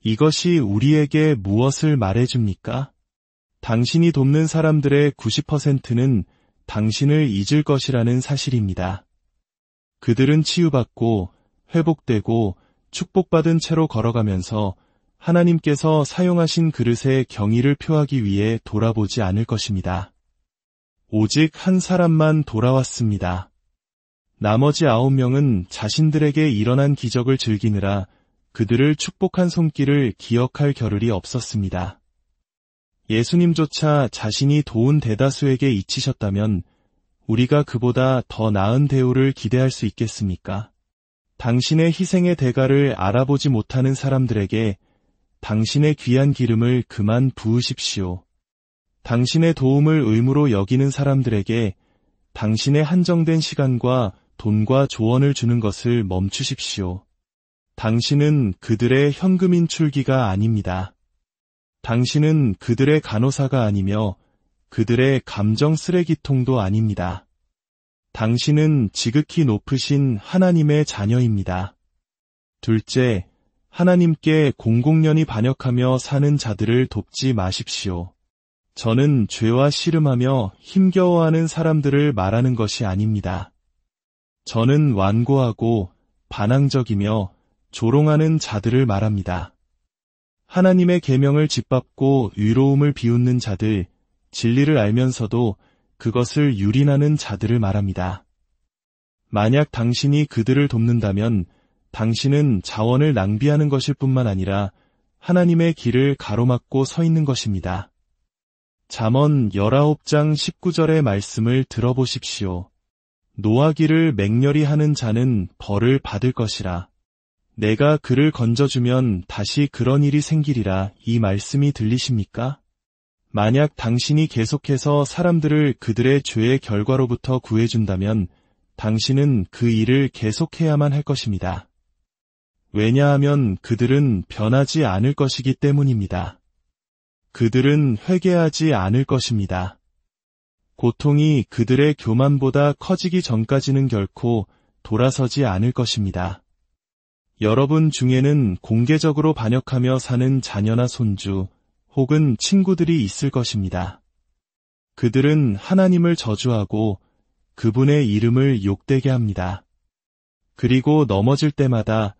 [SPEAKER 1] 이것이 우리에게 무엇을 말해줍니까? 당신이 돕는 사람들의 90%는 당신을 잊을 것이라는 사실입니다. 그들은 치유받고 회복되고 축복받은 채로 걸어가면서 하나님께서 사용하신 그릇에 경의를 표하기 위해 돌아보지 않을 것입니다. 오직 한 사람만 돌아왔습니다. 나머지 9명은 자신들에게 일어난 기적을 즐기느라 그들을 축복한 손길을 기억할 겨를이 없었습니다. 예수님조차 자신이 도운 대다수에게 잊히셨다면 우리가 그보다 더 나은 대우를 기대할 수 있겠습니까? 당신의 희생의 대가를 알아보지 못하는 사람들에게 당신의 귀한 기름을 그만 부으십시오. 당신의 도움을 의무로 여기는 사람들에게 당신의 한정된 시간과 돈과 조언을 주는 것을 멈추십시오. 당신은 그들의 현금 인출기가 아닙니다. 당신은 그들의 간호사가 아니며 그들의 감정 쓰레기통도 아닙니다. 당신은 지극히 높으신 하나님의 자녀입니다. 둘째, 하나님께 공공연히 반역하며 사는 자들을 돕지 마십시오. 저는 죄와 씨름하며 힘겨워하는 사람들을 말하는 것이 아닙니다. 저는 완고하고 반항적이며 조롱하는 자들을 말합니다. 하나님의 계명을 짓밟고 의로움을 비웃는 자들, 진리를 알면서도 그것을 유린하는 자들을 말합니다. 만약 당신이 그들을 돕는다면 당신은 자원을 낭비하는 것일 뿐만 아니라 하나님의 길을 가로막고 서 있는 것입니다. 잠언 19장 19절의 말씀을 들어보십시오. 노하기를 맹렬히 하는 자는 벌을 받을 것이라. 내가 그를 건져주면 다시 그런 일이 생기리라. 이 말씀이 들리십니까? 만약 당신이 계속해서 사람들을 그들의 죄의 결과로부터 구해준다면 당신은 그 일을 계속해야만 할 것입니다. 왜냐하면 그들은 변하지 않을 것이기 때문입니다. 그들은 회개하지 않을 것입니다. 고통이 그들의 교만보다 커지기 전까지는 결코 돌아서지 않을 것입니다. 여러분 중에는 공개적으로 반역하며 사는 자녀나 손주 혹은 친구들이 있을 것입니다. 그들은 하나님을 저주하고 그분의 이름을 욕되게 합니다. 그리고 넘어질 때마다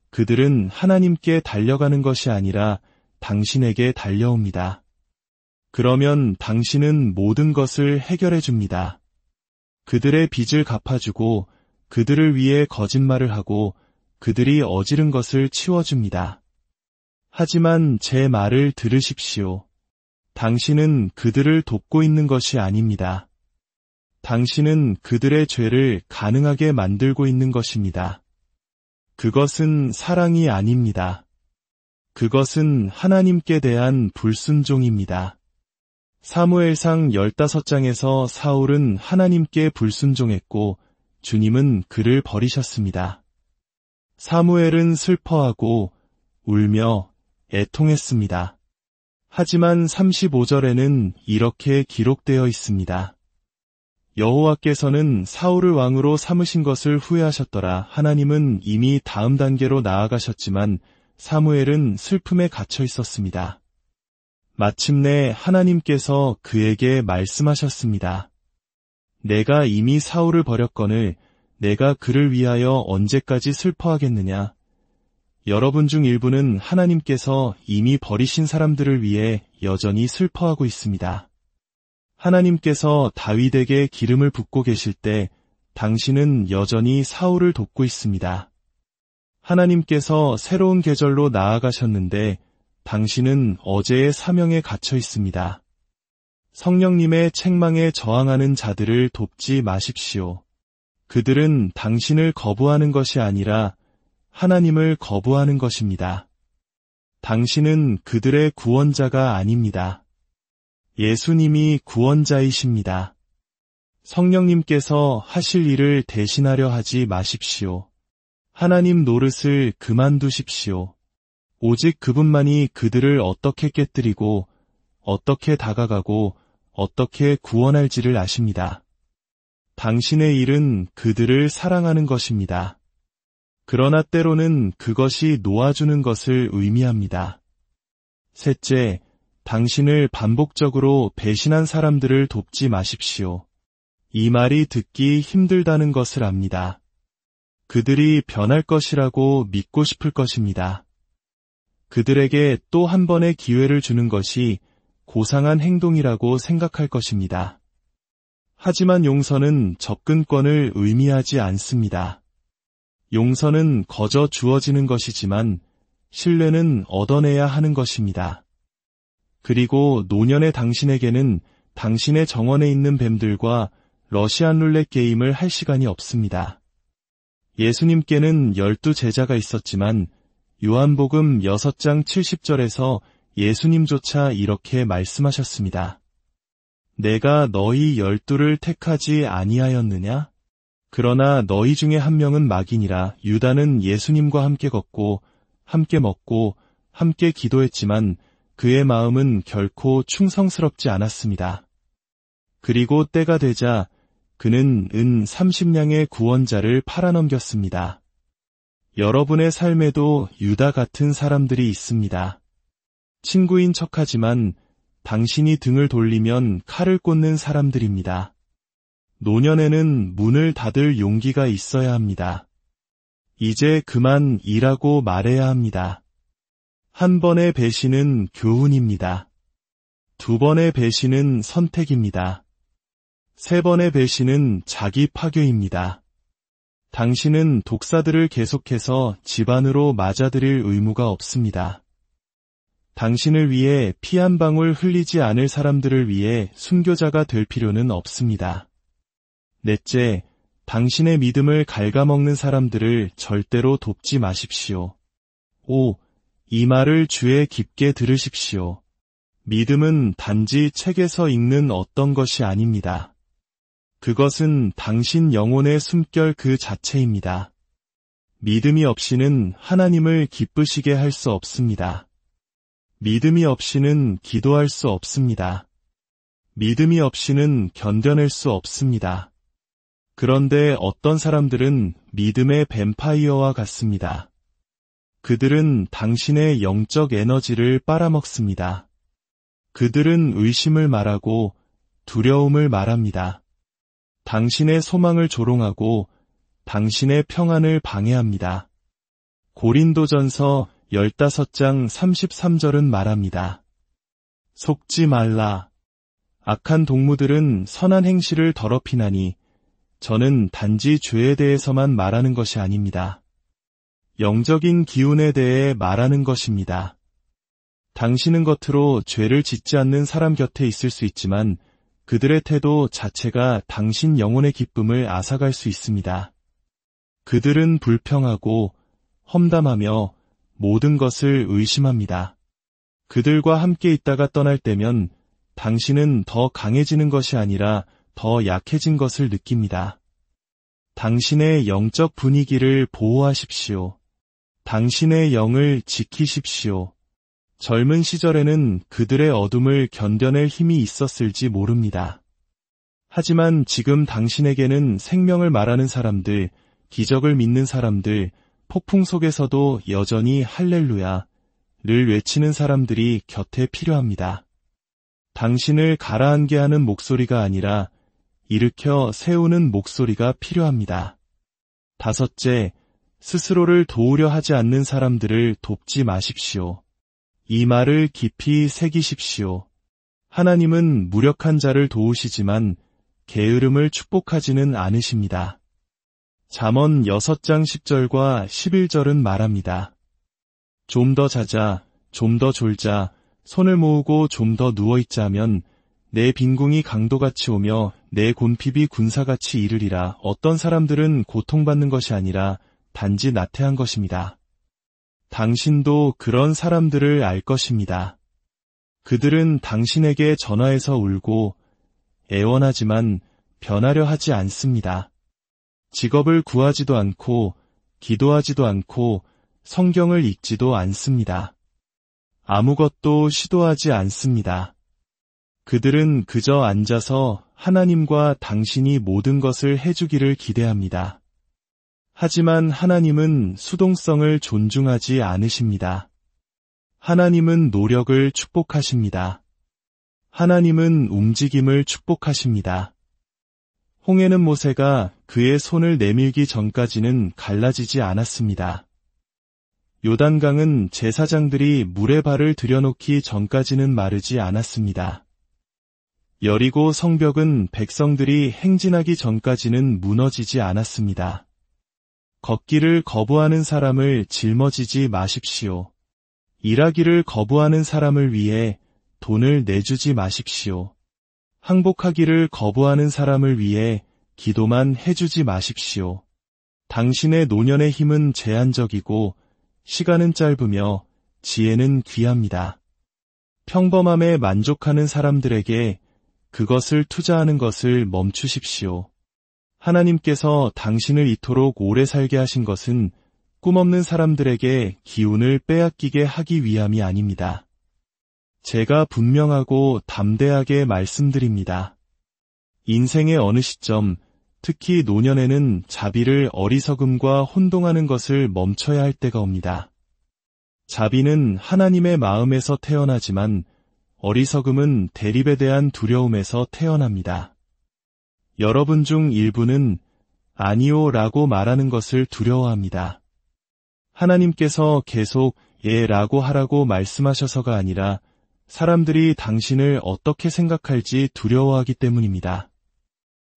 [SPEAKER 1] 그들은 하나님께 달려가는 것이 아니라 당신에게 달려옵니다. 그러면 당신은 모든 것을 해결해 줍니다. 그들의 빚을 갚아주고 그들을 위해 거짓말을 하고 그들이 어지른 것을 치워줍니다. 하지만 제 말을 들으십시오. 당신은 그들을 돕고 있는 것이 아닙니다. 당신은 그들의 죄를 가능하게 만들고 있는 것입니다. 그것은 사랑이 아닙니다. 그것은 하나님께 대한 불순종입니다. 사무엘상 15장에서 사울은 하나님께 불순종했고 주님은 그를 버리셨습니다. 사무엘은 슬퍼하고 울며 애통했습니다. 하지만 35절에는 이렇게 기록되어 있습니다. 여호와께서는 사울을 왕으로 삼으신 것을 후회하셨더라. 하나님은 이미 다음 단계로 나아가셨지만 사무엘은 슬픔에 갇혀 있었습니다. 마침내 하나님께서 그에게 말씀하셨습니다. 내가 이미 사울을 버렸거늘 내가 그를 위하여 언제까지 슬퍼하겠느냐. 여러분 중 일부는 하나님께서 이미 버리신 사람들을 위해 여전히 슬퍼하고 있습니다. 하나님께서 다윗에게 기름을 붓고 계실 때 당신은 여전히 사울을 돕고 있습니다. 하나님께서 새로운 계절로 나아가셨는데 당신은 어제의 사명에 갇혀 있습니다. 성령님의 책망에 저항하는 자들을 돕지 마십시오. 그들은 당신을 거부하는 것이 아니라 하나님을 거부하는 것입니다. 당신은 그들의 구원자가 아닙니다. 예수님이 구원자이십니다. 성령님께서 하실 일을 대신하려 하지 마십시오. 하나님 노릇을 그만두십시오. 오직 그분만이 그들을 어떻게 깨뜨리고 어떻게 다가가고 어떻게 구원할지를 아십니다. 당신의 일은 그들을 사랑하는 것입니다. 그러나 때로는 그것이 놓아주는 것을 의미합니다. 셋째, 당신을 반복적으로 배신한 사람들을 돕지 마십시오. 이 말이 듣기 힘들다는 것을 압니다. 그들이 변할 것이라고 믿고 싶을 것입니다. 그들에게 또 한 번의 기회를 주는 것이 고상한 행동이라고 생각할 것입니다. 하지만 용서는 접근권을 의미하지 않습니다. 용서는 거저 주어지는 것이지만 신뢰는 얻어내야 하는 것입니다. 그리고 노년의 당신에게는 당신의 정원에 있는 뱀들과 러시안 룰렛 게임을 할 시간이 없습니다. 예수님께는 12제자가 있었지만 요한복음 6장 70절에서 예수님조차 이렇게 말씀하셨습니다. 내가 너희 12를 택하지 아니하였느냐? 그러나 너희 중에 한 명은 마귀니라. 유다는 예수님과 함께 걷고 함께 먹고 함께 기도했지만 그의 마음은 결코 충성스럽지 않았습니다. 그리고 때가 되자 그는 은 30냥의 구원자를 팔아넘겼습니다. 여러분의 삶에도 유다 같은 사람들이 있습니다. 친구인 척하지만 당신이 등을 돌리면 칼을 꽂는 사람들입니다. 노년에는 문을 닫을 용기가 있어야 합니다. 이제 그만 일하고 말해야 합니다. 한 번의 배신은 교훈입니다. 두 번의 배신은 선택입니다. 세 번의 배신은 자기 파괴입니다. 당신은 독사들을 계속해서 집안으로 맞아들일 의무가 없습니다. 당신을 위해 피 한 방울 흘리지 않을 사람들을 위해 순교자가 될 필요는 없습니다. 넷째, 당신의 믿음을 갉아먹는 사람들을 절대로 돕지 마십시오. 5. 이 말을 주에 깊게 들으십시오. 믿음은 단지 책에서 읽는 어떤 것이 아닙니다. 그것은 당신 영혼의 숨결 그 자체입니다. 믿음이 없이는 하나님을 기쁘시게 할 수 없습니다. 믿음이 없이는 기도할 수 없습니다. 믿음이 없이는 견뎌낼 수 없습니다. 그런데 어떤 사람들은 믿음의 뱀파이어와 같습니다. 그들은 당신의 영적 에너지를 빨아먹습니다. 그들은 의심을 말하고 두려움을 말합니다. 당신의 소망을 조롱하고 당신의 평안을 방해합니다. 고린도전서 15장 33절은 말합니다. 속지 말라. 악한 동무들은 선한 행실을 더럽히나니 저는 단지 죄에 대해서만 말하는 것이 아닙니다. 영적인 기운에 대해 말하는 것입니다. 당신은 겉으로 죄를 짓지 않는 사람 곁에 있을 수 있지만 그들의 태도 자체가 당신 영혼의 기쁨을 앗아갈 수 있습니다. 그들은 불평하고 험담하며 모든 것을 의심합니다. 그들과 함께 있다가 떠날 때면 당신은 더 강해지는 것이 아니라 더 약해진 것을 느낍니다. 당신의 영적 분위기를 보호하십시오. 당신의 영을 지키십시오. 젊은 시절에는 그들의 어둠을 견뎌낼 힘이 있었을지 모릅니다. 하지만 지금 당신에게는 생명을 말하는 사람들, 기적을 믿는 사람들, 폭풍 속에서도 여전히 할렐루야를 외치는 사람들이 곁에 필요합니다. 당신을 가라앉게 하는 목소리가 아니라 일으켜 세우는 목소리가 필요합니다. 다섯째, 스스로를 도우려 하지 않는 사람들을 돕지 마십시오. 이 말을 깊이 새기십시오. 하나님은 무력한 자를 도우시지만 게으름을 축복하지는 않으십니다. 잠언 6장 10절과 11절은 말합니다. 좀 더 자자, 좀 더 졸자, 손을 모으고 좀 더 누워있자 하면 내 빈궁이 강도같이 오며 내 곤핍이 군사같이 이르리라. 어떤 사람들은 고통받는 것이 아니라 단지 나태한 것입니다. 당신도 그런 사람들을 알 것입니다. 그들은 당신에게 전화해서 울고 애원하지만 변하려 하지 않습니다. 직업을 구하지도 않고 기도하지도 않고 성경을 읽지도 않습니다. 아무것도 시도하지 않습니다. 그들은 그저 앉아서 하나님과 당신이 모든 것을 해주기를 기대합니다. 하지만 하나님은 수동성을 존중하지 않으십니다. 하나님은 노력을 축복하십니다. 하나님은 움직임을 축복하십니다. 홍해는 모세가 그의 손을 내밀기 전까지는 갈라지지 않았습니다. 요단강은 제사장들이 물에 발을 들여놓기 전까지는 마르지 않았습니다. 여리고 성벽은 백성들이 행진하기 전까지는 무너지지 않았습니다. 걷기를 거부하는 사람을 짊어지지 마십시오. 일하기를 거부하는 사람을 위해 돈을 내주지 마십시오. 항복하기를 거부하는 사람을 위해 기도만 해주지 마십시오. 당신의 노년의 힘은 제한적이고 시간은 짧으며 지혜는 귀합니다. 평범함에 만족하는 사람들에게 그것을 투자하는 것을 멈추십시오. 하나님께서 당신을 이토록 오래 살게 하신 것은 꿈없는 사람들에게 기운을 빼앗기게 하기 위함이 아닙니다. 제가 분명하고 담대하게 말씀드립니다. 인생의 어느 시점, 특히 노년에는 자비를 어리석음과 혼동하는 것을 멈춰야 할 때가 옵니다. 자비는 하나님의 마음에서 태어나지만 어리석음은 대립에 대한 두려움에서 태어납니다. 여러분 중 일부는 아니요 라고 말하는 것을 두려워합니다. 하나님께서 계속 예 라고 하라고 말씀하셔서가 아니라 사람들이 당신을 어떻게 생각할지 두려워하기 때문입니다.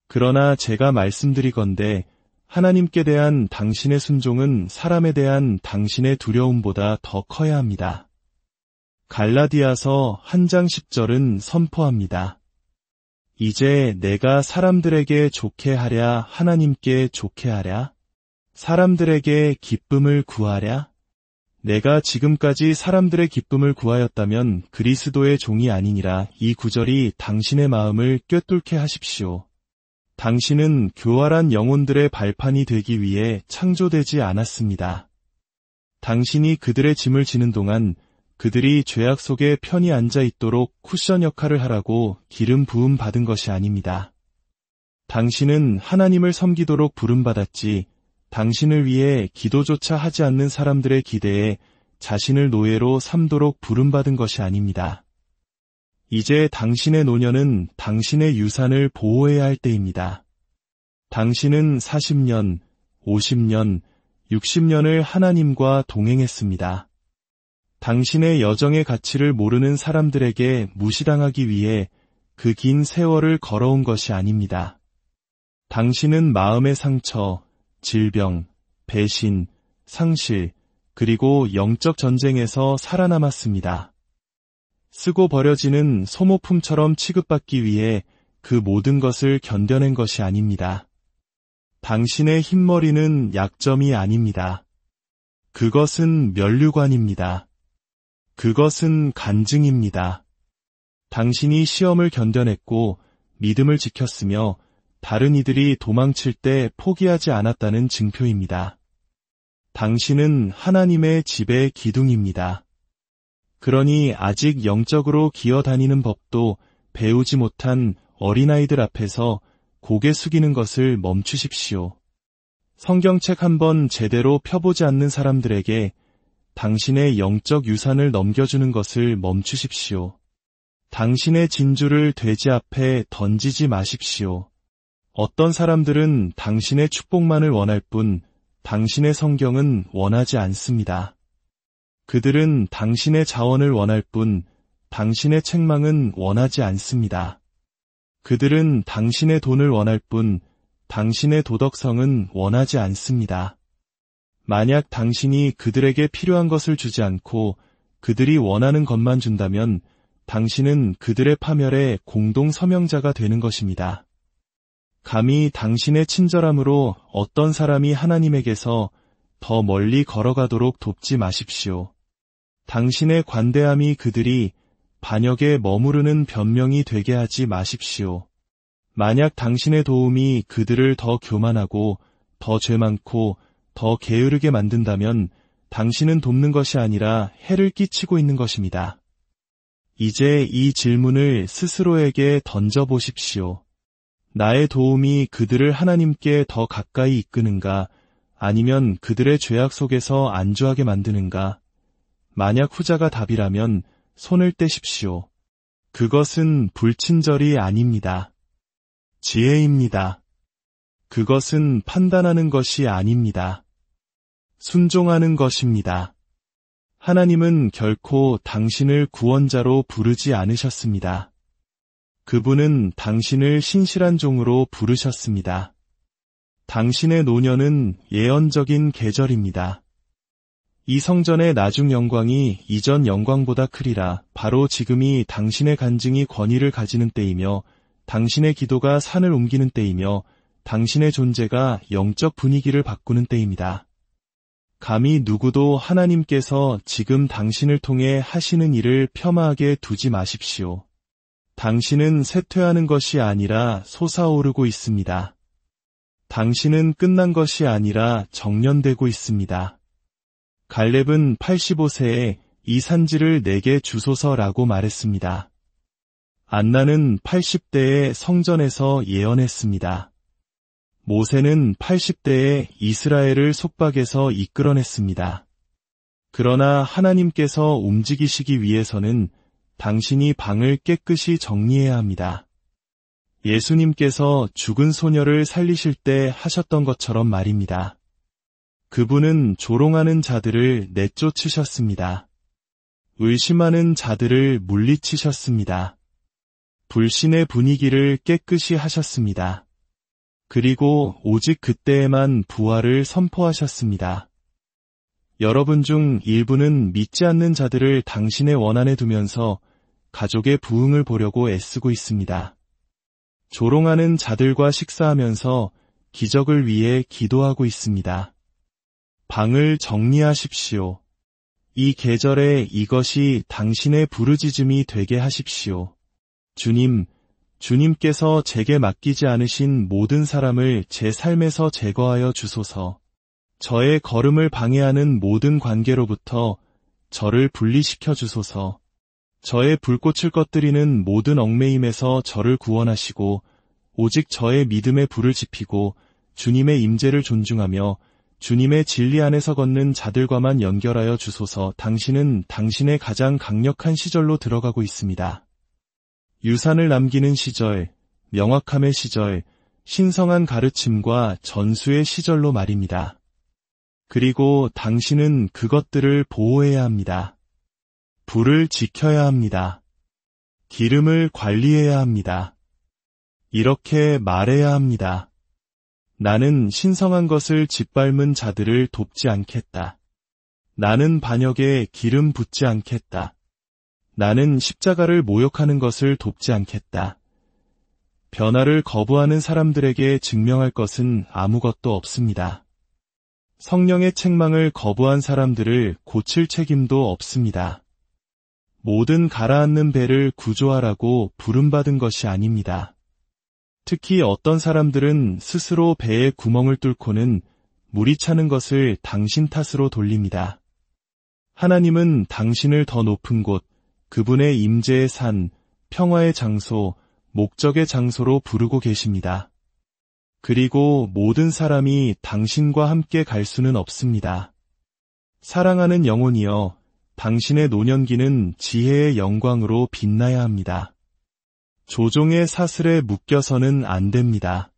[SPEAKER 1] 그러나 제가 말씀드리건대 하나님께 대한 당신의 순종은 사람에 대한 당신의 두려움보다 더 커야 합니다. 갈라디아서 1장 10절은 선포합니다. 이제 내가 사람들에게 좋게 하랴 하나님께 좋게 하랴? 사람들에게 기쁨을 구하랴? 내가 지금까지 사람들의 기쁨을 구하였다면 그리스도의 종이 아니니라. 이 구절이 당신의 마음을 꿰뚫게 하십시오. 당신은 교활한 영혼들의 발판이 되기 위해 창조되지 않았습니다. 당신이 그들의 짐을 지는 동안 그들이 죄악 속에 편히 앉아 있도록 쿠션 역할을 하라고 기름 부음 받은 것이 아닙니다. 당신은 하나님을 섬기도록 부름받았지, 당신을 위해 기도조차 하지 않는 사람들의 기대에 자신을 노예로 삼도록 부름받은 것이 아닙니다. 이제 당신의 노년은 당신의 유산을 보호해야 할 때입니다. 당신은 40년, 50년, 60년을 하나님과 동행했습니다. 당신의 여정의 가치를 모르는 사람들에게 무시당하기 위해 그 긴 세월을 걸어온 것이 아닙니다. 당신은 마음의 상처, 질병, 배신, 상실, 그리고 영적 전쟁에서 살아남았습니다. 쓰고 버려지는 소모품처럼 취급받기 위해 그 모든 것을 견뎌낸 것이 아닙니다. 당신의 흰머리는 약점이 아닙니다. 그것은 면류관입니다. 그것은 간증입니다. 당신이 시험을 견뎌냈고 믿음을 지켰으며 다른 이들이 도망칠 때 포기하지 않았다는 증표입니다. 당신은 하나님의 집의 기둥입니다. 그러니 아직 영적으로 기어다니는 법도 배우지 못한 어린아이들 앞에서 고개 숙이는 것을 멈추십시오. 성경책 한번 제대로 펴보지 않는 사람들에게 당신의 영적 유산을 넘겨주는 것을 멈추십시오. 당신의 진주를 돼지 앞에 던지지 마십시오. 어떤 사람들은 당신의 축복만을 원할 뿐 당신의 성경은 원하지 않습니다. 그들은 당신의 자원을 원할 뿐 당신의 책망은 원하지 않습니다. 그들은 당신의 돈을 원할 뿐 당신의 도덕성은 원하지 않습니다. 만약 당신이 그들에게 필요한 것을 주지 않고 그들이 원하는 것만 준다면 당신은 그들의 파멸의 공동 서명자가 되는 것입니다. 감히 당신의 친절함으로 어떤 사람이 하나님에게서 더 멀리 걸어가도록 돕지 마십시오. 당신의 관대함이 그들이 반역에 머무르는 변명이 되게 하지 마십시오. 만약 당신의 도움이 그들을 더 교만하고 더 죄 많고 더 게으르게 만든다면 당신은 돕는 것이 아니라 해를 끼치고 있는 것입니다. 이제 이 질문을 스스로에게 던져보십시오. 나의 도움이 그들을 하나님께 더 가까이 이끄는가, 아니면 그들의 죄악 속에서 안주하게 만드는가? 만약 후자가 답이라면 손을 떼십시오. 그것은 불친절이 아닙니다. 지혜입니다. 그것은 판단하는 것이 아닙니다. 순종하는 것입니다. 하나님은 결코 당신을 구원자로 부르지 않으셨습니다. 그분은 당신을 신실한 종으로 부르셨습니다. 당신의 노년은 예언적인 계절입니다. 이 성전의 나중 영광이 이전 영광보다 크리라. 바로 지금이 당신의 간증이 권위를 가지는 때이며 당신의 기도가 산을 옮기는 때이며 당신의 존재가 영적 분위기를 바꾸는 때입니다. 감히 누구도 하나님께서 지금 당신을 통해 하시는 일을 폄하하게 두지 마십시오. 당신은 쇠퇴하는 것이 아니라 솟아오르고 있습니다. 당신은 끝난 것이 아니라 정련되고 있습니다. 갈렙은 85세에 이 산지를 내게 주소서라고 말했습니다. 안나는 80대에 성전에서 예언했습니다. 모세는 80대에 이스라엘을 속박에서 이끌어냈습니다. 그러나 하나님께서 움직이시기 위해서는 당신이 방을 깨끗이 정리해야 합니다. 예수님께서 죽은 소녀를 살리실 때 하셨던 것처럼 말입니다. 그분은 조롱하는 자들을 내쫓으셨습니다. 의심하는 자들을 물리치셨습니다. 불신의 분위기를 깨끗이 하셨습니다. 그리고 오직 그때에만 부활을 선포하셨습니다. 여러분 중 일부는 믿지 않는 자들을 당신의 원안에 두면서 가족의 부흥을 보려고 애쓰고 있습니다. 조롱하는 자들과 식사하면서 기적을 위해 기도하고 있습니다. 방을 정리하십시오. 이 계절에 이것이 당신의 부르짖음이 되게 하십시오. 주님께서 제게 맡기지 않으신 모든 사람을 제 삶에서 제거하여 주소서. 저의 걸음을 방해하는 모든 관계로부터 저를 분리시켜 주소서. 저의 불꽃을 꺼뜨리는 모든 얽매임에서 저를 구원하시고 오직 저의 믿음의 불을 지피고 주님의 임재를 존중하며 주님의 진리 안에서 걷는 자들과만 연결하여 주소서. 당신은 당신의 가장 강력한 시절로 들어가고 있습니다. 유산을 남기는 시절, 명확함의 시절, 신성한 가르침과 전수의 시절로 말입니다. 그리고 당신은 그것들을 보호해야 합니다. 불을 지켜야 합니다. 기름을 관리해야 합니다. 이렇게 말해야 합니다. 나는 신성한 것을 짓밟은 자들을 돕지 않겠다. 나는 반역에 기름 붓지 않겠다. 나는 십자가를 모욕하는 것을 돕지 않겠다. 변화를 거부하는 사람들에게 증명할 것은 아무것도 없습니다. 성령의 책망을 거부한 사람들을 고칠 책임도 없습니다. 모든 가라앉는 배를 구조하라고 부름받은 것이 아닙니다. 특히 어떤 사람들은 스스로 배에 구멍을 뚫고는 물이 차는 것을 당신 탓으로 돌립니다. 하나님은 당신을 더 높은 곳, 그분의 임재의 산, 평화의 장소, 목적의 장소로 부르고 계십니다. 그리고 모든 사람이 당신과 함께 갈 수는 없습니다. 사랑하는 영혼이여, 당신의 노년기는 지혜의 영광으로 빛나야 합니다. 조종의 사슬에 묶여서는 안 됩니다.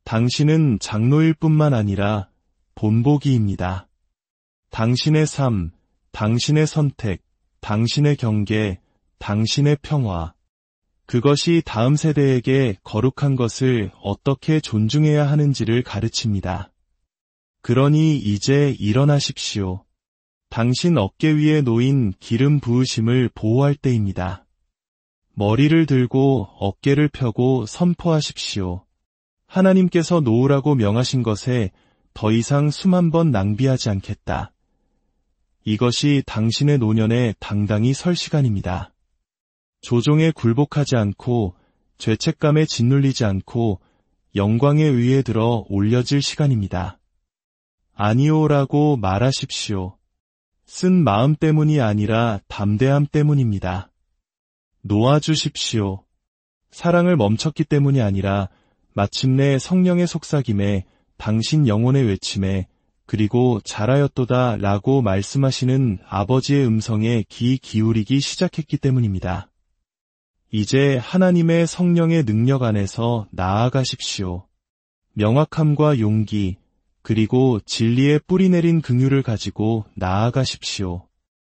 [SPEAKER 1] 당신은 장로일 뿐만 아니라 본보기입니다. 당신의 삶, 당신의 선택, 당신의 경계, 당신의 평화, 그것이 다음 세대에게 거룩한 것을 어떻게 존중해야 하는지를 가르칩니다. 그러니 이제 일어나십시오. 당신 어깨 위에 놓인 기름 부으심을 보호할 때입니다. 머리를 들고 어깨를 펴고 선포하십시오. 하나님께서 놓으라고 명하신 것에 더 이상 숨 한 번 낭비하지 않겠다. 이것이 당신의 노년에 당당히 설 시간입니다. 조종에 굴복하지 않고 죄책감에 짓눌리지 않고 영광에 의해 들어 올려질 시간입니다. 아니오라고 말하십시오. 쓴 마음 때문이 아니라 담대함 때문입니다. 놓아주십시오. 사랑을 멈췄기 때문이 아니라 마침내 성령의 속삭임에 당신 영혼의 외침에 그리고 잘하였도다 라고 말씀하시는 아버지의 음성에 귀 기울이기 시작했기 때문입니다. 이제 하나님의 성령의 능력 안에서 나아가십시오. 명확함과 용기, 그리고 진리의 뿌리내린 긍휼을 가지고 나아가십시오.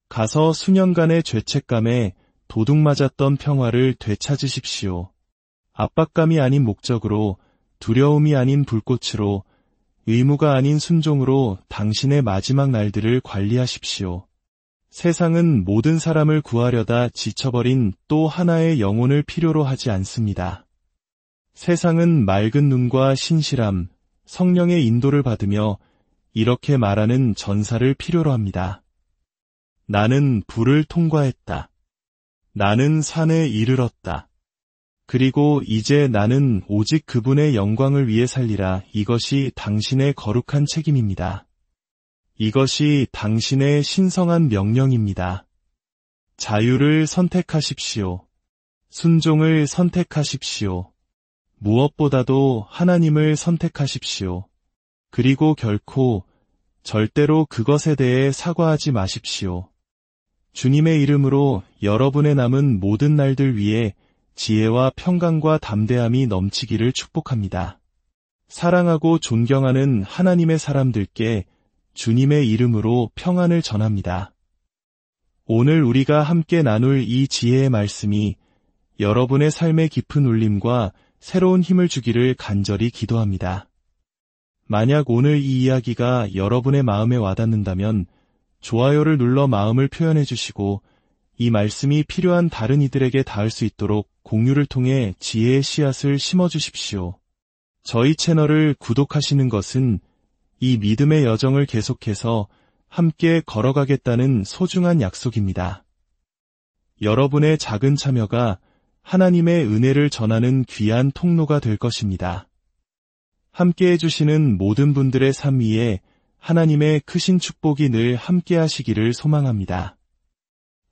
[SPEAKER 1] 가서 수년간의 죄책감에 도둑맞았던 평화를 되찾으십시오. 압박감이 아닌 목적으로, 두려움이 아닌 불꽃으로, 의무가 아닌 순종으로 당신의 마지막 날들을 관리하십시오. 세상은 모든 사람을 구하려다 지쳐버린 또 하나의 영혼을 필요로 하지 않습니다. 세상은 맑은 눈과 신실함, 성령의 인도를 받으며 이렇게 말하는 전사를 필요로 합니다. 나는 불을 통과했다. 나는 산에 이르렀다. 그리고 이제 나는 오직 그분의 영광을 위해 살리라. 이것이 당신의 거룩한 책임입니다. 이것이 당신의 신성한 명령입니다. 자유를 선택하십시오. 순종을 선택하십시오. 무엇보다도 하나님을 선택하십시오. 그리고 결코, 절대로 그것에 대해 사과하지 마십시오. 주님의 이름으로 여러분의 남은 모든 날들 위에 지혜와 평강과 담대함이 넘치기를 축복합니다. 사랑하고 존경하는 하나님의 사람들께 주님의 이름으로 평안을 전합니다. 오늘 우리가 함께 나눌 이 지혜의 말씀이 여러분의 삶의 깊은 울림과 새로운 힘을 주기를 간절히 기도합니다. 만약 오늘 이 이야기가 여러분의 마음에 와닿는다면 좋아요를 눌러 마음을 표현해 주시고 이 말씀이 필요한 다른 이들에게 닿을 수 있도록 공유를 통해 지혜의 씨앗을 심어 주십시오. 저희 채널을 구독하시는 것은 이 믿음의 여정을 계속해서 함께 걸어가겠다는 소중한 약속입니다. 여러분의 작은 참여가 하나님의 은혜를 전하는 귀한 통로가 될 것입니다. 함께 해주시는 모든 분들의 삶 위에 하나님의 크신 축복이 늘 함께 하시기를 소망합니다.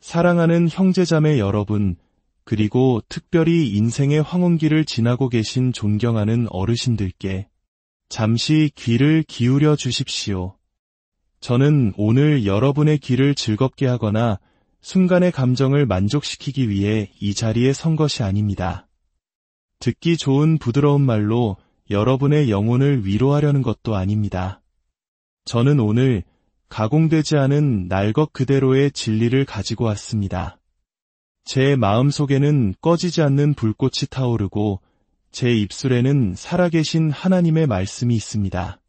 [SPEAKER 1] 사랑하는 형제자매 여러분, 그리고 특별히 인생의 황혼기를 지나고 계신 존경하는 어르신들께 잠시 귀를 기울여 주십시오. 저는 오늘 여러분의 귀를 즐겁게 하거나 순간의 감정을 만족시키기 위해 이 자리에 선 것이 아닙니다. 듣기 좋은 부드러운 말로 여러분의 영혼을 위로하려는 것도 아닙니다. 저는 오늘 가공되지 않은 날 것 그대로의 진리를 가지고 왔습니다. 제 마음속에는 꺼지지 않는 불꽃이 타오르고 제 입술에는 살아계신 하나님의 말씀이 있습니다.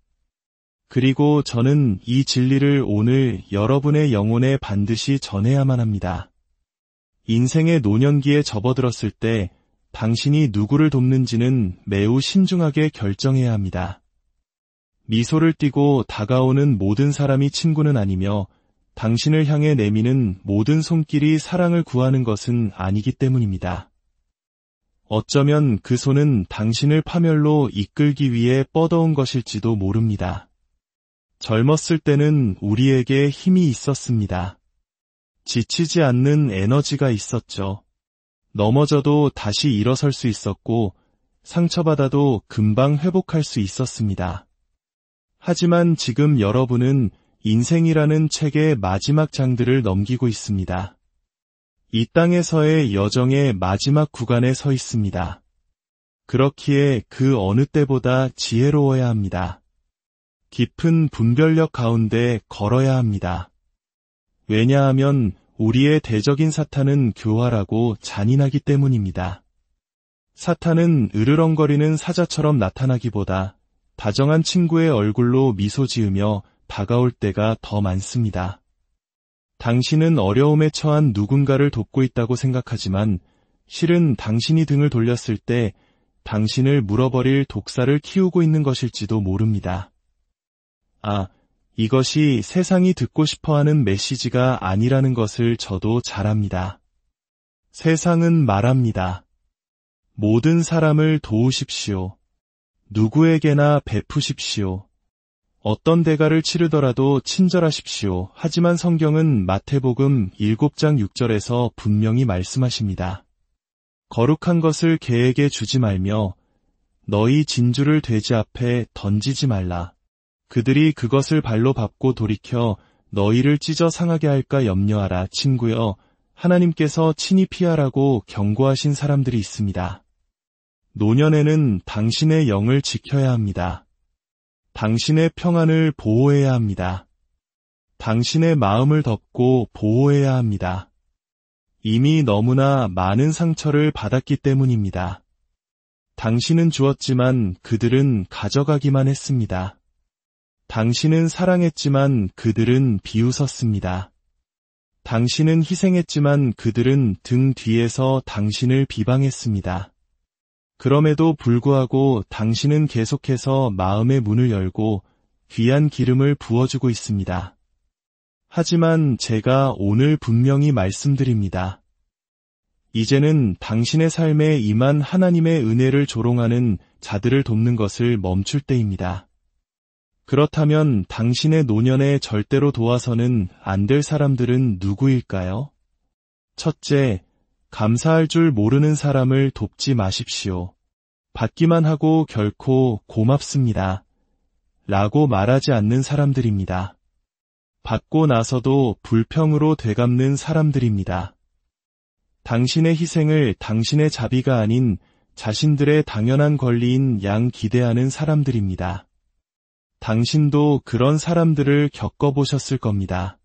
[SPEAKER 1] 그리고 저는 이 진리를 오늘 여러분의 영혼에 반드시 전해야만 합니다. 인생의 노년기에 접어들었을 때 당신이 누구를 돕는지는 매우 신중하게 결정해야 합니다. 미소를 띠고 다가오는 모든 사람이 친구는 아니며 당신을 향해 내미는 모든 손길이 사랑을 구하는 것은 아니기 때문입니다. 어쩌면 그 손은 당신을 파멸로 이끌기 위해 뻗어온 것일지도 모릅니다. 젊었을 때는 우리에게 힘이 있었습니다. 지치지 않는 에너지가 있었죠. 넘어져도 다시 일어설 수 있었고 상처받아도 금방 회복할 수 있었습니다. 하지만 지금 여러분은 인생이라는 책의 마지막 장들을 넘기고 있습니다. 이 땅에서의 여정의 마지막 구간에 서 있습니다. 그렇기에 그 어느 때보다 지혜로워야 합니다. 깊은 분별력 가운데 걸어야 합니다. 왜냐하면 우리의 대적인 사탄은 교활하고 잔인하기 때문입니다. 사탄은 으르렁거리는 사자처럼 나타나기보다 다정한 친구의 얼굴로 미소 지으며 다가올 때가 더 많습니다. 당신은 어려움에 처한 누군가를 돕고 있다고 생각하지만 실은 당신이 등을 돌렸을 때 당신을 물어버릴 독사를 키우고 있는 것일지도 모릅니다. 이것이 세상이 듣고 싶어하는 메시지가 아니라는 것을 저도 잘 압니다. 세상은 말합니다. 모든 사람을 도우십시오. 누구에게나 베푸십시오. 어떤 대가를 치르더라도 친절하십시오. 하지만 성경은 마태복음 7장 6절에서 분명히 말씀하십니다. 거룩한 것을 개에게 주지 말며 너희 진주를 돼지 앞에 던지지 말라. 그들이 그것을 발로 밟고 돌이켜 너희를 찢어 상하게 할까 염려하라. 친구여, 하나님께서 친히 피하라고 경고하신 사람들이 있습니다. 노년에는 당신의 영을 지켜야 합니다. 당신의 평안을 보호해야 합니다. 당신의 마음을 덮고 보호해야 합니다. 이미 너무나 많은 상처를 받았기 때문입니다. 당신은 주었지만 그들은 가져가기만 했습니다. 당신은 사랑했지만 그들은 비웃었습니다. 당신은 희생했지만 그들은 등 뒤에서 당신을 비방했습니다. 그럼에도 불구하고 당신은 계속해서 마음의 문을 열고 귀한 기름을 부어주고 있습니다. 하지만 제가 오늘 분명히 말씀드립니다. 이제는 당신의 삶에 임한 하나님의 은혜를 조롱하는 자들을 돕는 것을 멈출 때입니다. 그렇다면 당신의 노년에 절대로 도와서는 안 될 사람들은 누구일까요? 첫째, 감사할 줄 모르는 사람을 돕지 마십시오. 받기만 하고 결코 고맙습니다. 라고 말하지 않는 사람들입니다. 받고 나서도 불평으로 되갚는 사람들입니다. 당신의 희생을 당신의 자비가 아닌 자신들의 당연한 권리인 양 기대하는 사람들입니다. 당신도 그런 사람들을 겪어보셨을 겁니다.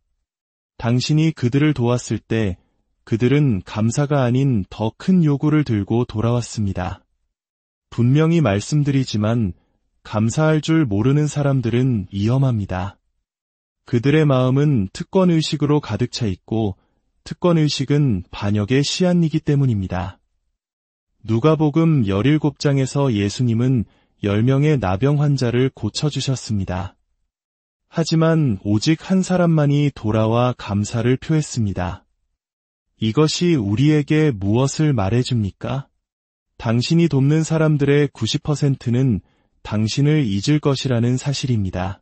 [SPEAKER 1] 당신이 그들을 도왔을 때 그들은 감사가 아닌 더 큰 요구를 들고 돌아왔습니다. 분명히 말씀드리지만 감사할 줄 모르는 사람들은 위험합니다. 그들의 마음은 특권의식으로 가득 차 있고 특권의식은 반역의 씨앗이기 때문입니다. 누가복음 17장에서 예수님은 10명의 나병 환자를 고쳐주셨습니다. 하지만 오직 한 사람만이 돌아와 감사를 표했습니다. 이것이 우리에게 무엇을 말해줍니까? 당신이 돕는 사람들의 90%는 당신을 잊을 것이라는 사실입니다.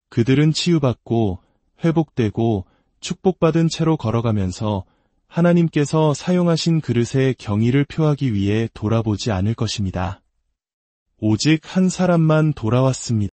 [SPEAKER 1] 그들은 치유받고 회복되고 축복받은 채로 걸어가면서 하나님께서 사용하신 그릇에 경의를 표하기 위해 돌아보지 않을 것입니다. 오직 한 사람만 돌아왔습니다.